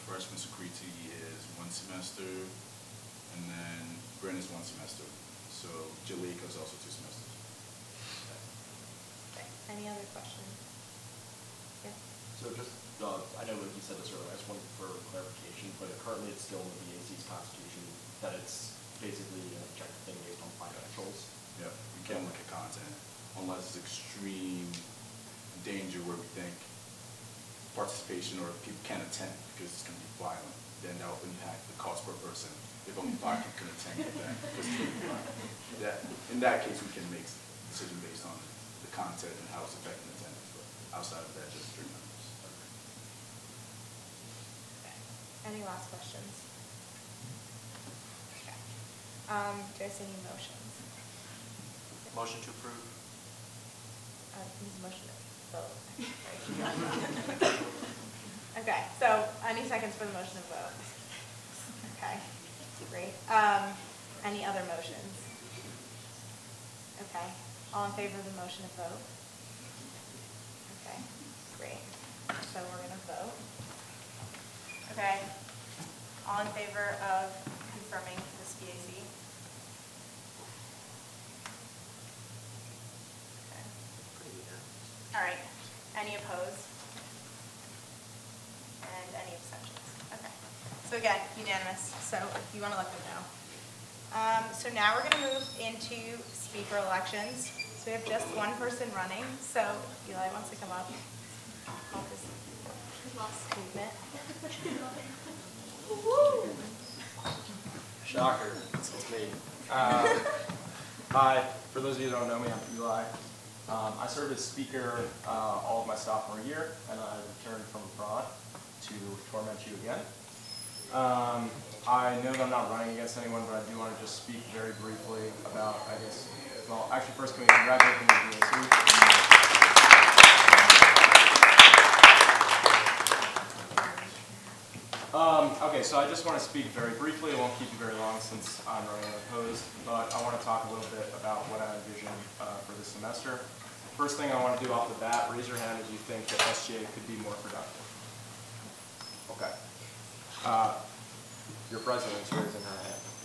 freshman security is 1 semester, and then Brent is 1 semester. So Jalika is also 2 semesters. Okay. Any other questions? Yeah. So just, I know that you said this earlier, I just wanted for clarification, but currently it's still in the BAC's constitution that it's basically an objective thing based on financials. Yeah, we can't look at content unless it's extreme danger where we think participation or people can't attend because it's going to be violent. Then that will impact the cost per person if only 5 people can attend the event because it's going to be violent. In that case, we can make a decision based on the content and how it's affecting attendance. But outside of that, just strict numbers. Okay. Any last questions? Okay. Do I see any motions? Motion to approve. Needs a motion to vote. Okay, so any seconds for the motion to vote? Okay, great. Any other motions? Okay, all in favor of the motion to vote? Okay, great. So we're gonna vote. Okay, all in favor of confirming this BAC? All right, any opposed? And any abstentions? Okay, so again, unanimous, so if you want to let them know. So now we're going to move into speaker elections. So we have just one person running, so Eli wants to come up. Help his movement. Shocker, it's me. Hi, for those of you that don't know me, I'm Eli. I served as speaker all of my sophomore year, and I returned from abroad to torment you again. I know that I'm not running against anyone, but I do want to just speak very briefly about, I guess, well, actually first can we congratulate the new BAC? Okay, so I just want to speak very briefly. I won't keep you very long since I'm running unopposed, but I want to talk a little bit about what I envision for this semester. First thing I want to do off the bat, raise your hand if you think that SGA could be more productive. Okay. Your president's raising her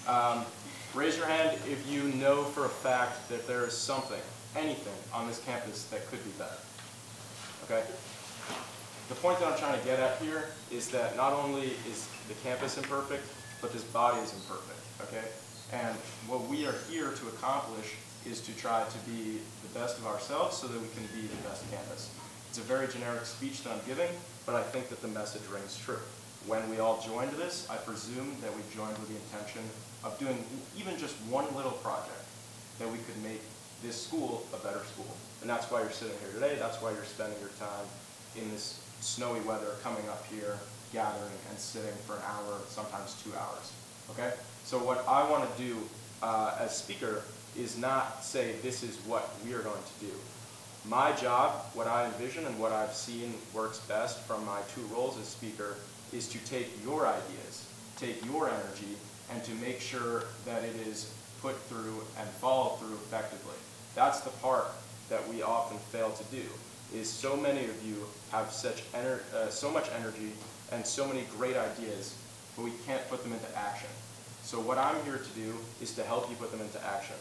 hand. Raise your hand if you know for a fact that there is something, anything on this campus that could be better. Okay? The point that I'm trying to get at here is that not only is the campus imperfect, but this body is imperfect, okay? And what we are here to accomplish is to try to be the best of ourselves so that we can be the best campus. It's a very generic speech that I'm giving, but I think that the message rings true. When we all joined this, I presume that we joined with the intention of doing even just one little project that we could make this school a better school. And that's why you're sitting here today. That's why you're spending your time in this snowy weather, coming up here, gathering, and sitting for an hour, sometimes 2 hours. Okay? So what I want to do as speaker is not say this is what we are going to do. My job, what I envision and what I've seen works best from my 2 roles as speaker, is to take your ideas, take your energy, and to make sure that it is put through and followed through effectively. That's the part that we often fail to do, is so many of you have so much energy and so many great ideas, but we can't put them into action. So what I'm here to do is to help you put them into action.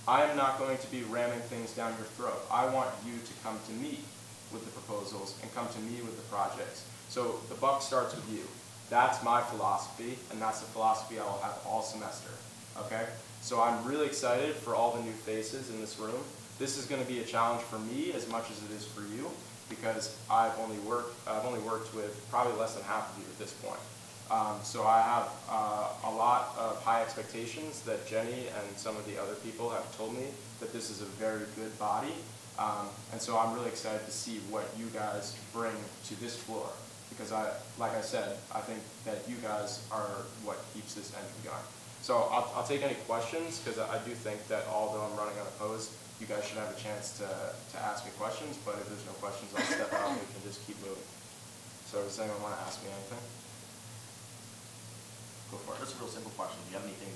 I am not going to be ramming things down your throat. I want you to come to me with the proposals and come to me with the projects. So the buck starts with you. That's my philosophy, and that's the philosophy I will have all semester. Okay? So I'm really excited for all the new faces in this room. This is going to be a challenge for me as much as it is for you, because I've only worked with probably less than half of you at this point. So I have a lot of high expectations that Jenny and some of the other people have told me that this is a very good body. And so I'm really excited to see what you guys bring to this floor. Because like I said, I think that you guys are what keeps this engine going. So I'll take any questions, because I do think that although I'm running unopposed, you guys should have a chance to ask me questions. But if there's no questions, I'll step out and we can just keep moving. So does anyone want to ask me anything? Go for it. Just a real simple question. Do you have anything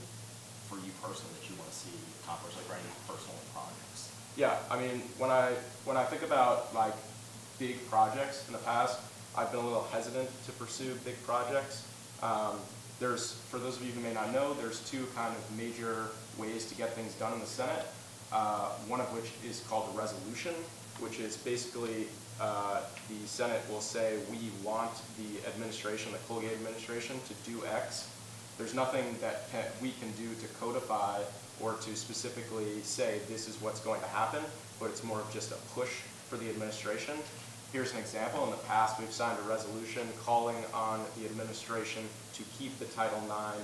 for you personally that you want to see accomplished, like any personal projects? Yeah, I mean, when I think about like big projects in the past, I've been a little hesitant to pursue big projects. For those of you who may not know, there's 2 kind of major ways to get things done in the Senate. One of which is called a resolution, which is basically the Senate will say we want the administration, the Colgate administration, to do X. There's nothing that we can do to codify or to specifically say this is what's going to happen, but it's more of just a push for the administration. Here's an example. In the past, we've signed a resolution calling on the administration to keep the Title IX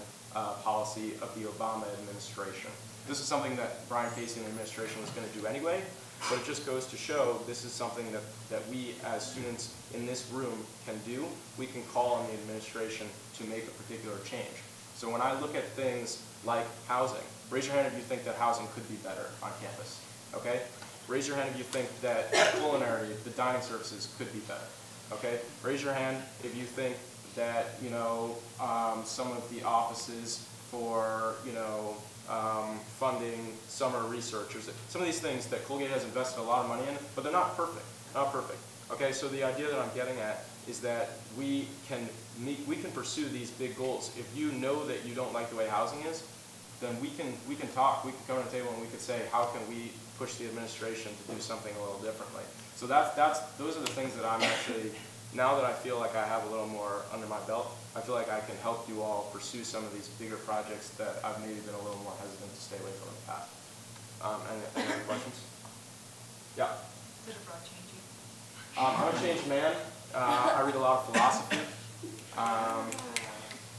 policy of the Obama administration. This is something that Brian Casey and the administration was going to do anyway, but it just goes to show this is something that we as students in this room can do. We can call on the administration to make a particular change. So when I look at things like housing, raise your hand if you think that housing could be better on campus, okay? Raise your hand if you think that culinary, the dining services could be better, okay? Raise your hand if you think that, you know, some of the offices for, you know, funding summer researchers, some of these things that Colgate has invested a lot of money in, but they're not perfect, okay? So the idea that I'm getting at is that we can pursue these big goals. If you know that you don't like the way housing is, then we can talk, we can come to the table and we could say, how can we push the administration to do something a little differently? So those are the things that I'm actually, now that I feel like I have a little more under my belt, I feel like I can help you all pursue some of these bigger projects that I've maybe been a little more hesitant to stay away from in the past. Any other questions? Yeah? Did a broad change you? I'm a changed man. I read a lot of philosophy.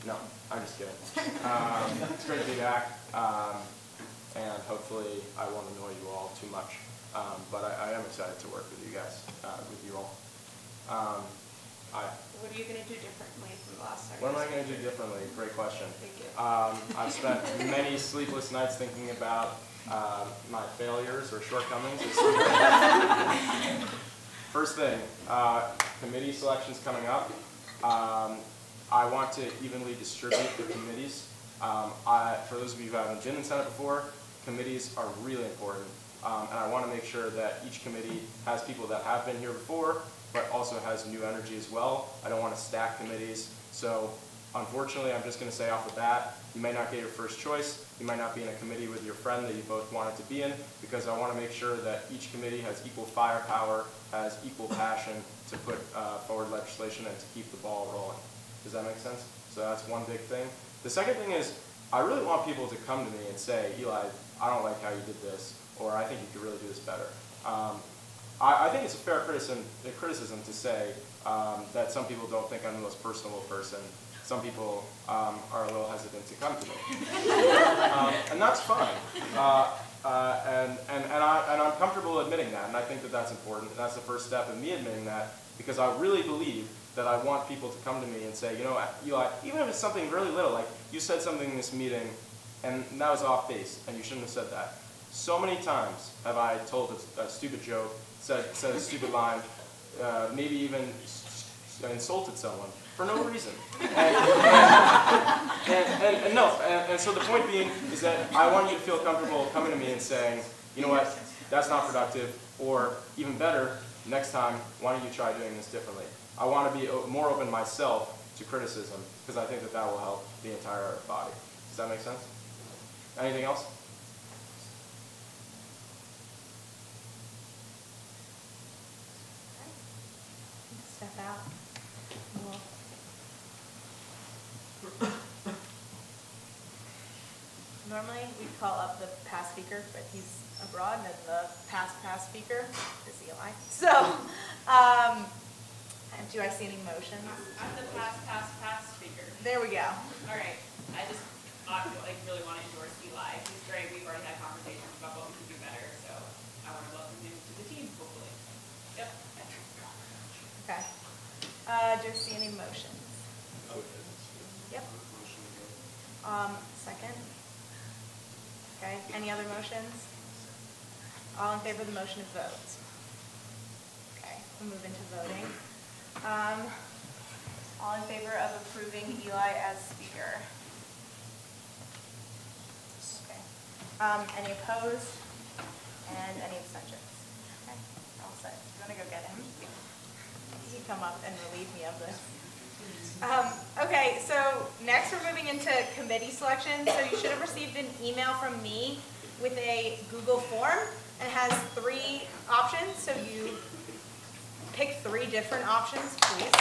No, I'm just kidding. It's great to be back, and hopefully I won't annoy you all too much. But I am excited to work with you guys, with you all. What are you going to do differently from the last time? What am I going to do differently? Great question. Thank you. I've spent many sleepless nights thinking about my failures or shortcomings. First thing, committee selection's coming up. I want to evenly distribute the committees. For those of you who haven't been in Senate before, committees are really important. And I want to make sure that each committee has people that have been here before, but also has new energy as well. I don't want to stack committees. So unfortunately, I'm just going to say off the bat, you may not get your first choice. You might not be in a committee with your friend that you both wanted to be in, because I want to make sure that each committee has equal firepower, has equal passion to put forward legislation and to keep the ball rolling. Does that make sense? So that's one big thing. The second thing is, I really want people to come to me and say, Eli, I don't like how you did this, or I think you could really do this better. I think it's a fair criticism to say that some people don't think I'm the most personable person. Some people are a little hesitant to come to me. And that's fine. And I'm comfortable admitting that, and I think that that's important. And that's the first step in me admitting that, because I really believe that I want people to come to me and say, you know, Eli, even if it's something really little, like you said something in this meeting, and that was off base, and you shouldn't have said that. So many times have I told a stupid joke, said a stupid line, maybe even insulted someone for no reason. And so the point being is that I want you to feel comfortable coming to me and saying, you know what, that's not productive, or even better, next time, why don't you try doing this differently? I want to be more open myself to criticism, because I think that that will help the entire body. Does that make sense? Anything else? Step out. Normally, we'd call up the past speaker, but he's abroad, and the past speaker is Eli. So, do I see any motions? I'm the past speaker. There we go. All right. I just really want to endorse Eli. He's great. We've already had conversations about what we can do better, so I want to welcome him to the team, hopefully. Yep. Okay. Do I see any motions? Yep. Second. Okay. Any other motions? All in favor of the motion to vote. Okay. We'll move into voting. All in favor of approving Eli as speaker? Okay. Any opposed? And any abstentions? Okay. All set. You want to go get him? He can come up and relieve me of this. Okay, so next we're moving into committee selection. So you should have received an email from me with a Google form, and it has 3 options. So you pick 3 different options, please.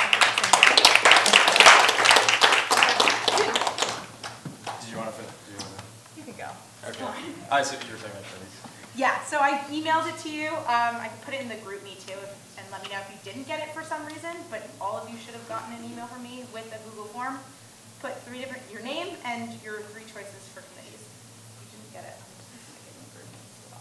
Did you want to finish? You can go. Okay. I see what you were saying. Yeah, so I emailed it to you. I can put it in the group me too, and let me know if you didn't get it for some reason, but all of you should have gotten an email from me with a Google form. Put 3 different, your name and your 3 choices for committees. If you didn't get it, I'm just going to stick it in the group me as well.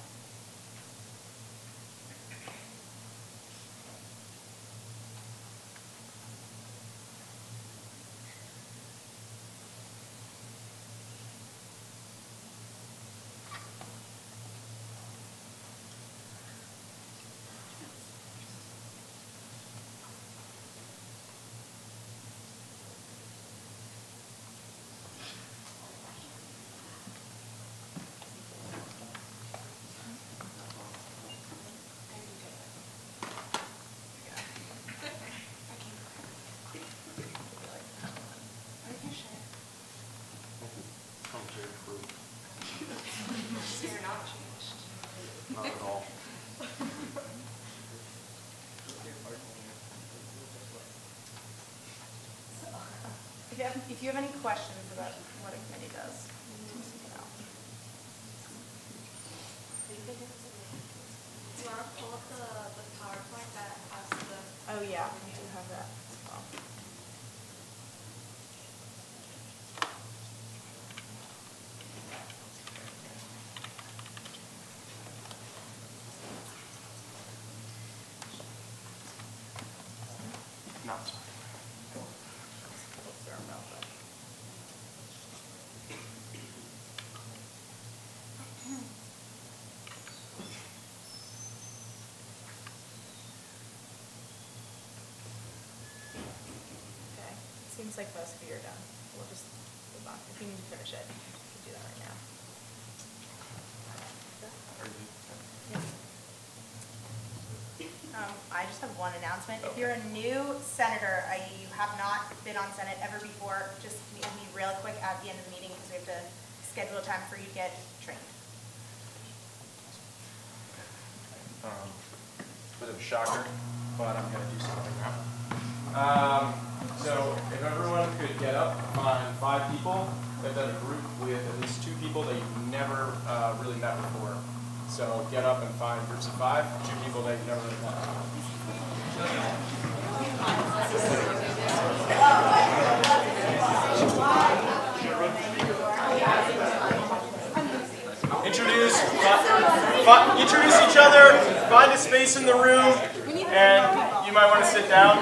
You're not changed. Not at all. If you have any questions about what a committee does, let me know. Do you want to pull up the PowerPoint that has the... Oh yeah, we do have that as well. No. Seems like most of you are done. We'll just move on. If you need to finish it, you can do that right now. I just have one announcement. If you're a new senator, you have not been on Senate ever before, just meet me real quick at the end of the meeting because we have to schedule a time for you to get trained. Bit of a shocker, but I'm going to do something now. So if everyone could get up, find 5 people and then a group with at least 2 people that you've never really met before. So get up and find groups of 5, 2 people that you've never really met. Introduce each other, find a space in the room, and you might want to sit down.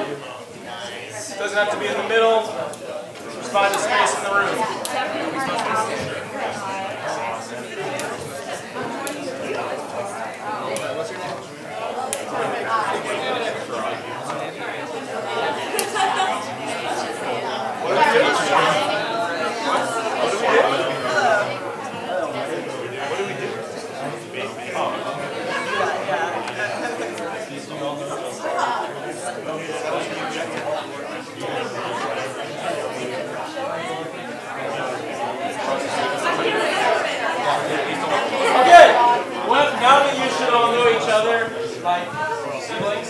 Doesn't have to be in the middle, just find a space in the room. What's your name? What do we do? Okay, well, now that you should all know each other, like siblings,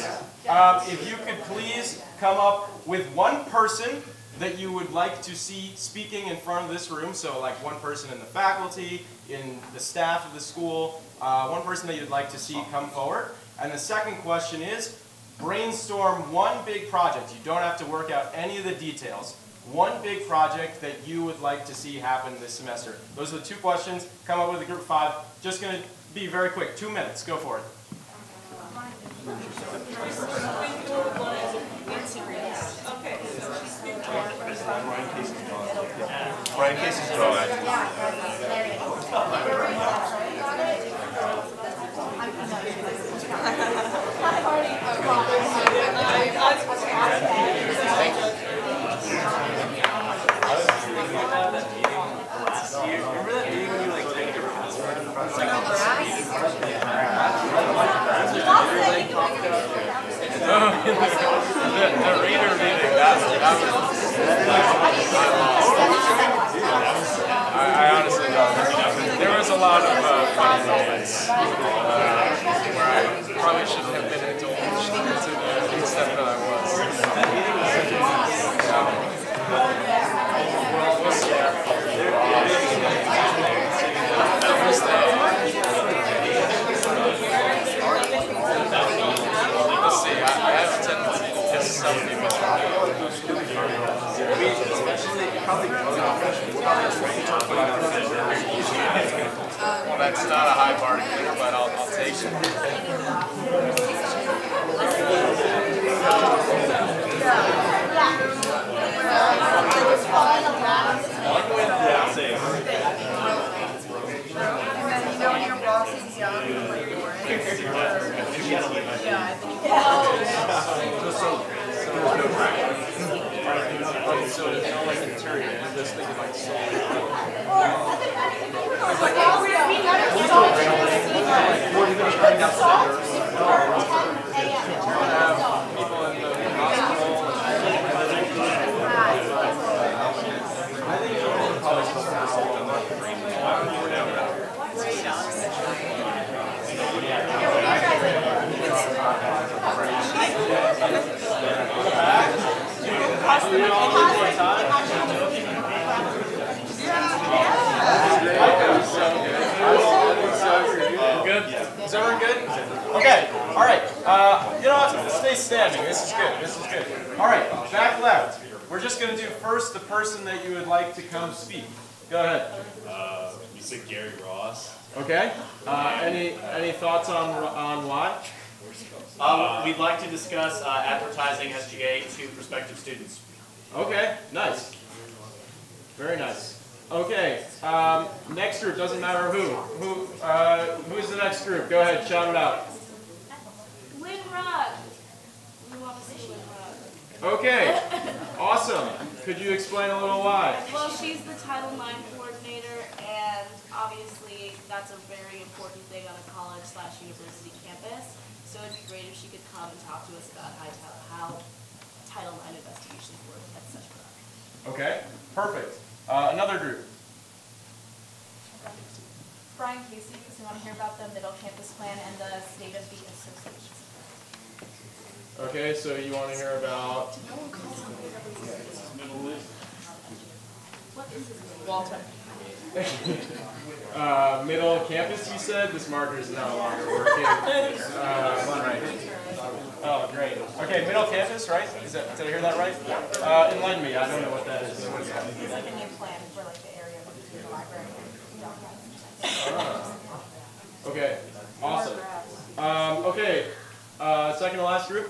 if you could please come up with one person that you would like to see speaking in front of this room, so like one person in the faculty, in the staff of the school, one person that you'd like to see come forward. And the second question is, brainstorm one big project. You don't have to work out any of the details. One big project that you would like to see happen this semester. Those are the 2 questions. Come up with a group of 5. Just going to be very quick. 2 minutes. Go for it. Brian Casey's drawing. Remember that meeting when you like typed your password in front of the reader meeting, that was I honestly don't. There was a lot of funny moments where I probably shouldn't have been indulged to the extent that I was. Let's see, I have a tendency to piss some people off. Well, that's not a high bar to clear, but I'll take it. Yeah, same. And then you know when your boss is young, like So, you know, like interior, I'm just thinking like so. People in the hospital. I think probably Good? Is everyone good? Okay, alright. You don't have to stay standing. This is good. This is good. Alright, back left. We're just going to do first the person that you would like to come speak. Go ahead. You said Gary Ross. Okay. Any thoughts on why? We'd like to discuss advertising SGA to prospective students. Okay, nice. Very nice. Okay, next group, doesn't matter who. Who's the next group? Go ahead, shout it out. Winrod. We want to see Winrod. Okay, awesome. Could you explain a little why? Well, she's the Title IX coordinator, and obviously that's a very important thing on a college/university campus. So it'd be great if she could come and talk to us about how Title IX investigations work, etc. Okay, perfect. Another group. Brian Casey, because we want to hear about the Middle Campus Plan and the State of the Association. Okay, so you want to hear about... Walter. Middle campus, you said? This marker is no longer working. One right. Oh, great. Okay, middle campus, right? Did I hear that right? Enlighten me. I don't know what that is. What is that? It's like a new plan for like the area between the library and Okay, awesome. Okay, second to last group?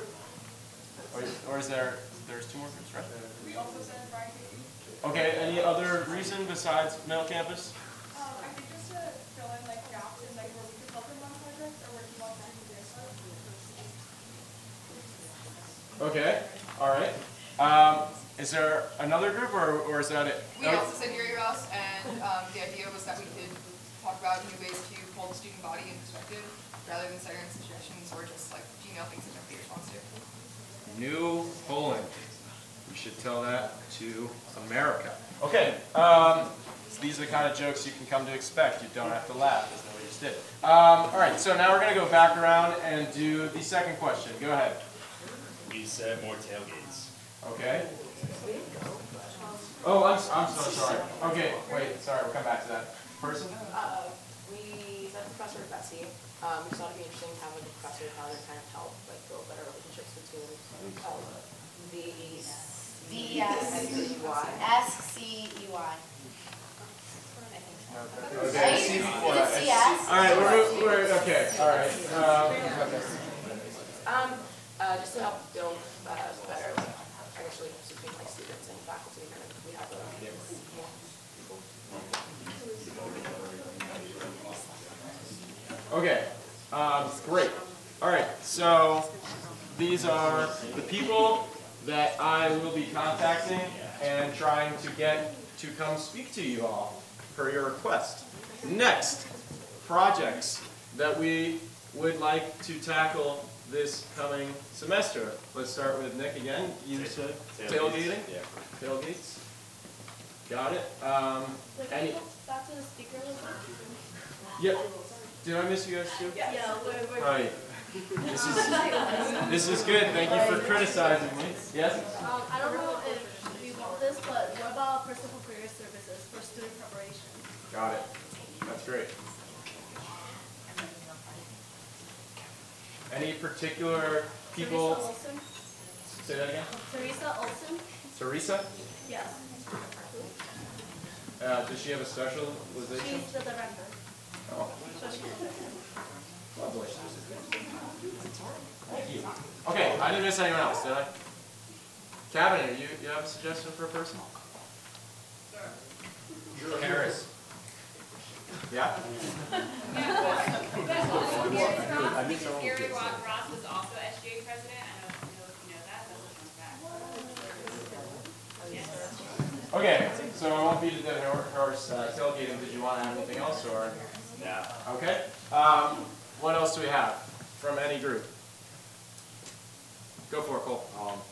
Or is there's two more groups, right? We also said Brian Casey. Okay, any other reason besides middle campus? I think just to fill in like gaps in like where we could help them on projects or working on projects. Okay, all right. Is there another group or is that it? We also said Gary Ross, and the idea was that we could talk about new ways to hold the student body in perspective rather than siren suggestions or just like Gmail things that nobody responds to. New polling. We should tell that to America. Okay, so these are the kind of jokes you can come to expect. You don't have to laugh, as we just did. All right, so now we're going to go back around and do the second question. Go ahead. We said more tailgates. Okay. Oh, I'm so sorry. Okay, wait, sorry, we'll come back to that. Person? We said Professor Bessie. We thought it'd be interesting to have like a professor how to kind of help like build better relationships between SCEY. Okay. All right, we're okay. All right. Just to help build better relationships between like students and faculty, and then we have more people. Okay. Great. All right. So these are the people that I will be contacting and trying to get to come speak to you all per your request. Next, projects that we would like to tackle this coming semester. Let's start with Nick again. You said tailgating? Yeah. Tailgates. Got it. Any? Back to the speaker list. Yeah. Did I miss you guys too? Yeah, we're Right. This is good. Thank you for criticizing me. Yes? I don't know if we want this, but what about personal career services for student preparation? Got it. That's great. Any particular people? Teresa Olson. Say that again? Teresa Olson. Teresa? Yes. Does she have a specialization? She's the director. Oh. Lovely. Thank you. Okay, I didn't miss anyone else, did I? Kevin, you have a suggestion for a person? Harris. Yeah? Gary Ross was also SGA president. I don't know if you know that. That's a fun fact. Okay, so I won't beat a dead horse tailgating. Did you want to add anything else, or? Nah. Okay. What else do we have from any group? Go for it, Cole.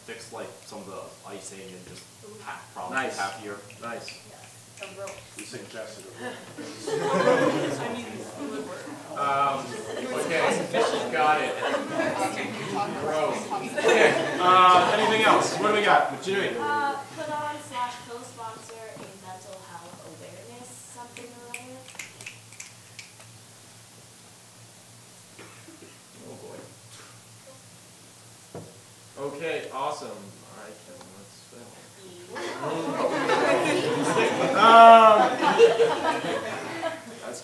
Fix like some of the icing and just problems Nice. we have here. Nice. We suggested it. Okay, got it. Gross. Okay, anything else? What do we got? What you doing? Put on / co-sponsor a mental health awareness, something related. Oh boy. Okay, awesome. All right, Kevin, let's spell. That's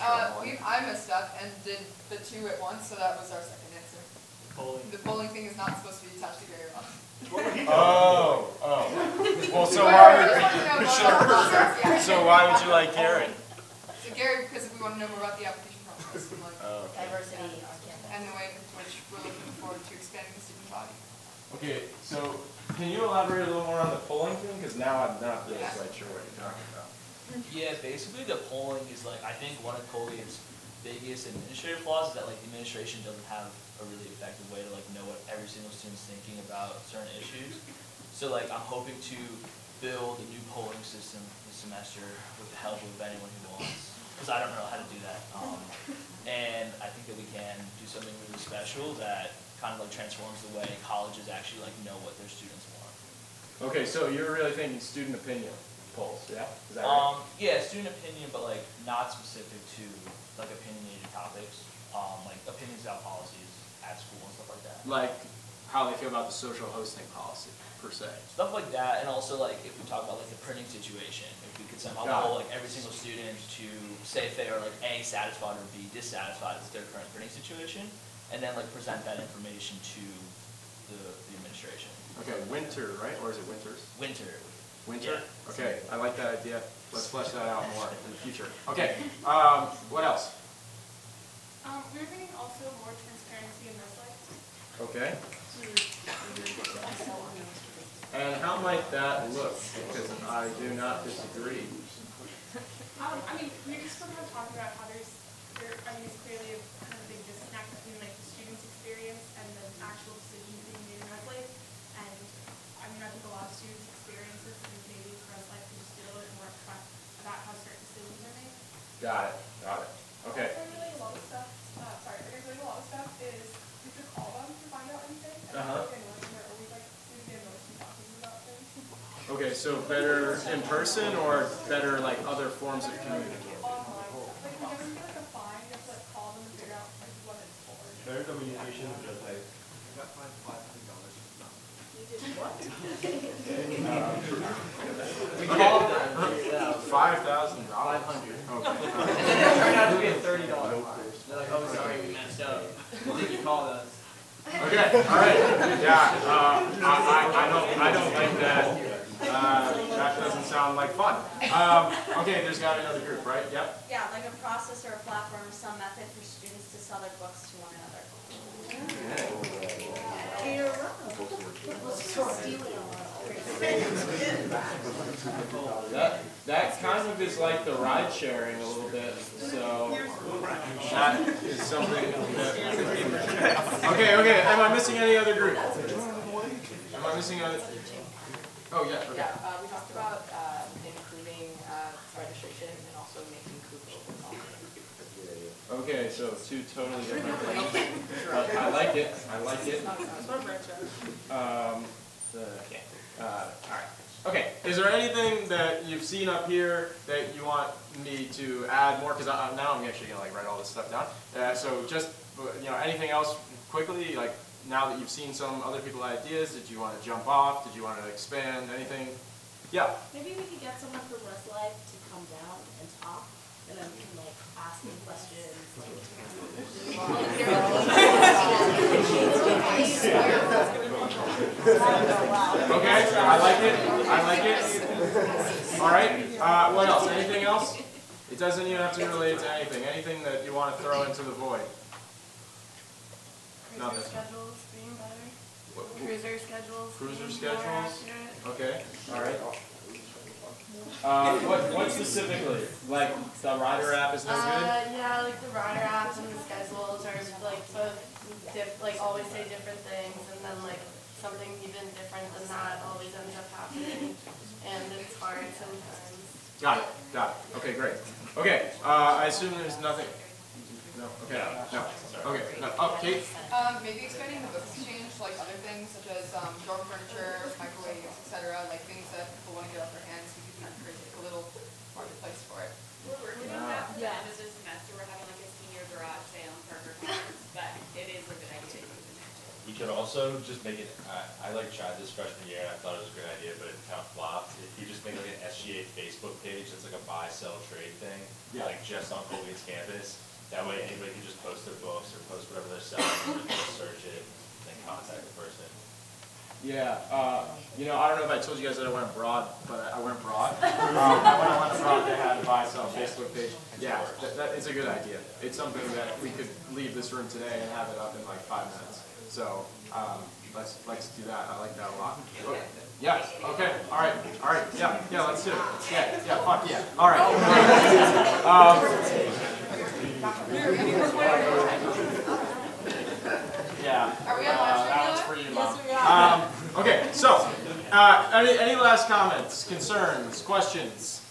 I messed up and did the two at once, so that was our second answer. The polling thing is not supposed to be attached to Gary Ross. Oh. Well, so why would you like Gary? So Gary, because we want to know more about the application process and like Diversity on campus. and the way in which we're looking forward to expanding the student body. Okay, so can you elaborate a little more on the polling thing? Because now I'm not really quite sure what you're talking about. Yeah, basically the polling is like, I think one of Colgate's biggest administrative flaws is that like the administration doesn't have a really effective way to like know what every single student's thinking about certain issues. So like I'm hoping to build a new polling system this semester with the help of anyone who wants, because I don't know how to do that. And I think that we can do something really special that kind of like transforms the way colleges actually like know what their students want. Okay, so you're really thinking student opinion. polls, yeah? Is that right? Yeah, student opinion, but like not specific to like opinionated topics, like opinions about policies at school and stuff like that. Like how they feel about the social hosting policy, per se. Stuff like that, and also like if we talk about like the printing situation, if we could somehow poll like every single student to say if they are like A, satisfied or B, dissatisfied with their current printing situation, and then like present that information to the administration. Okay, winter, right? Or is it winters? Winter. Winter? Yeah. Okay, I like that idea. Let's flesh that out more in the future. Okay, what else? We're bringing also more transparency in this life. Okay. And how might that look? Because I do not disagree. I mean, we just sort of talking about how there's clearly a kind of big disconnect between like the student's experience and the actual decisions being made in Westlake. And I mean, I think a lot of students experience this, and maybe for us, like, to just get a little bit more upfront about how certain decisions are made. Got it. Okay. Also, really a lot of stuff, really a lot of stuff is we could call them to find out anything. And I feel like they're always like, maybe they're mostly talking about things. Okay, so better in person or better like other forms of communication? Like, we never get like a fine, just like call them and figure out like what it's for. Better communication is just like. I got fined $500. You did what? We called them. $5,000. 500. Okay. And then it turned out to be a $30 fine. They're like, oh, sorry, we messed up. I think you called us. Okay, all right. Yeah, I don't think that that doesn't sound like fun. Okay, there's got to be another group, right? Yep. Yeah, like a process or a platform or some method for students to sell their books to one another. That kind of is like the ride sharing a little bit, so that is something that. Okay, am I missing any other group? Am I missing other? Oh, yeah. Okay. Yeah, we talked about improving registration and also making Google. Okay, so two totally different things. But I like it. All right. Okay, is there anything that you've seen up here that you want me to add more? Because now I'm actually gonna like write all this stuff down. So just anything else quickly, like now that you've seen some other people's ideas, did you want to jump off? Did you want to expand anything? Yeah. Maybe we could get someone from Westlake to come down and talk, and then we can like ask them questions. Okay, I like it. All right, what else? Anything else? It doesn't even have to relate to anything. Anything that you want to throw into the void? Nothing. Schedules being better. Cruiser schedules. Cruiser schedules? Okay, all right. What specifically? Like the Rider app is no good? Yeah, like the Rider apps and the schedules are like both always say different things, and then like something even different than that always ends up happening, and it's hard sometimes. Got it. Okay, great. Okay, I assume there's nothing. No. Okay. No. Okay. No. Oh, Kate. Maybe expanding the book exchange to like other things such as dorm furniture, microwaves, etc. Like things that people want to get off their hands. We could kind of create like a little marketplace for it. We're working on that for the end of this semester. We're having like a senior garage sale in Parker Farms, but it is a good idea to move in there too. We could also just make it, I tried this freshman year and I thought it was a good idea, but it kind of flopped. If you just make like an SGA Facebook page that's like a buy, sell, trade thing, like just on Colgate's campus, that way anybody can just post their books or post whatever they're selling, and just search it, and then contact the person. Yeah, I don't know if I told you guys that I went abroad, but I went abroad. When I went abroad, they had a buy, sell Facebook page. Yeah, that is a good idea. It's something that we could leave this room today and have it up in like 5 minutes. So let's do that. I like that a lot. Okay. Yeah. Okay. All right. Yeah. Let's do it. Yeah. Fuck yeah. All right. Yeah. Are we on live stream? That one's for you, Mom. Yes, we are. Okay. So, any last comments, concerns, questions?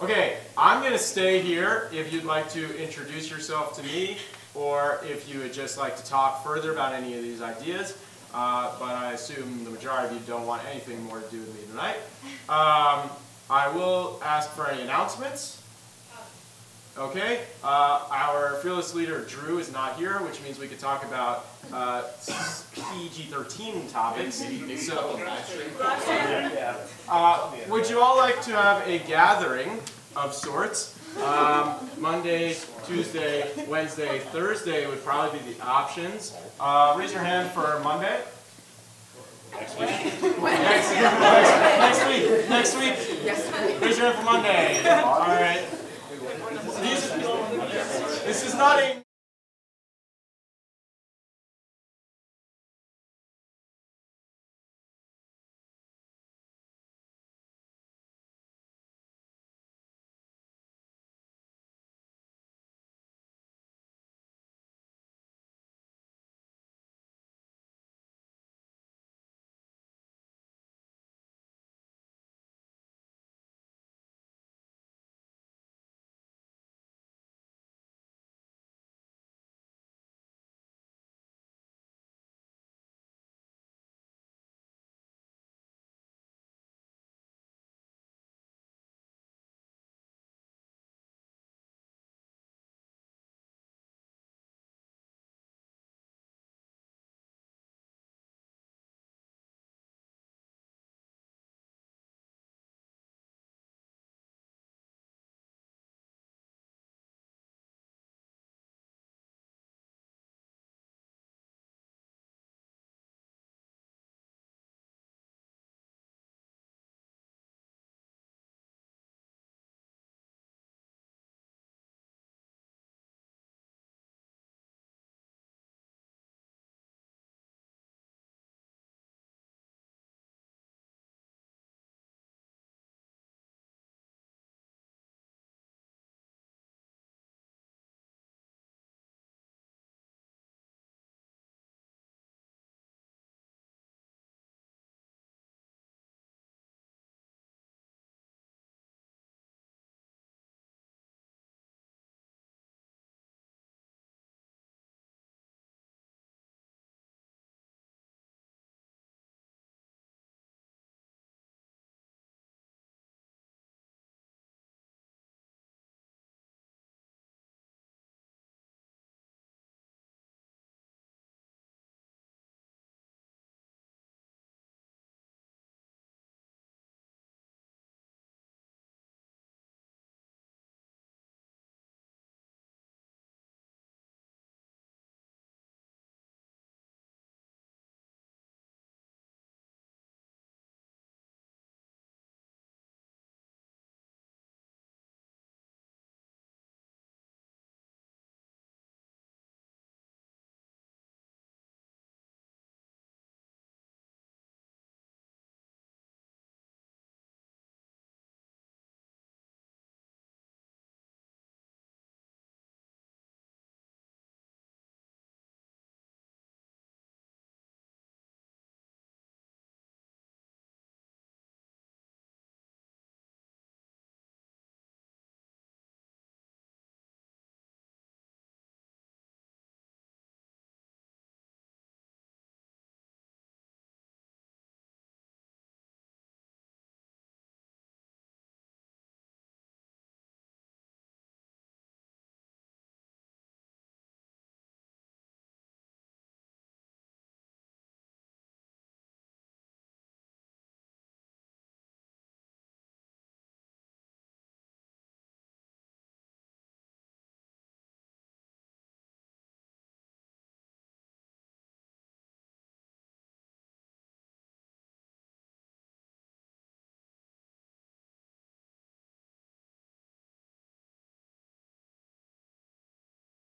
Okay. I'm gonna stay here if you'd like to introduce yourself to me, or if you would just like to talk further about any of these ideas. but I assume the majority of you don't want anything more to do with me tonight. I will ask for any announcements. Okay, our fearless leader Drew is not here, which means we could talk about PG-13 topics. So, would you all like to have a gathering of sorts? Monday, Tuesday, Wednesday, Thursday would probably be the options. Raise your hand for Monday. Next week. Next week. Raise your hand for Monday. All right. This is not a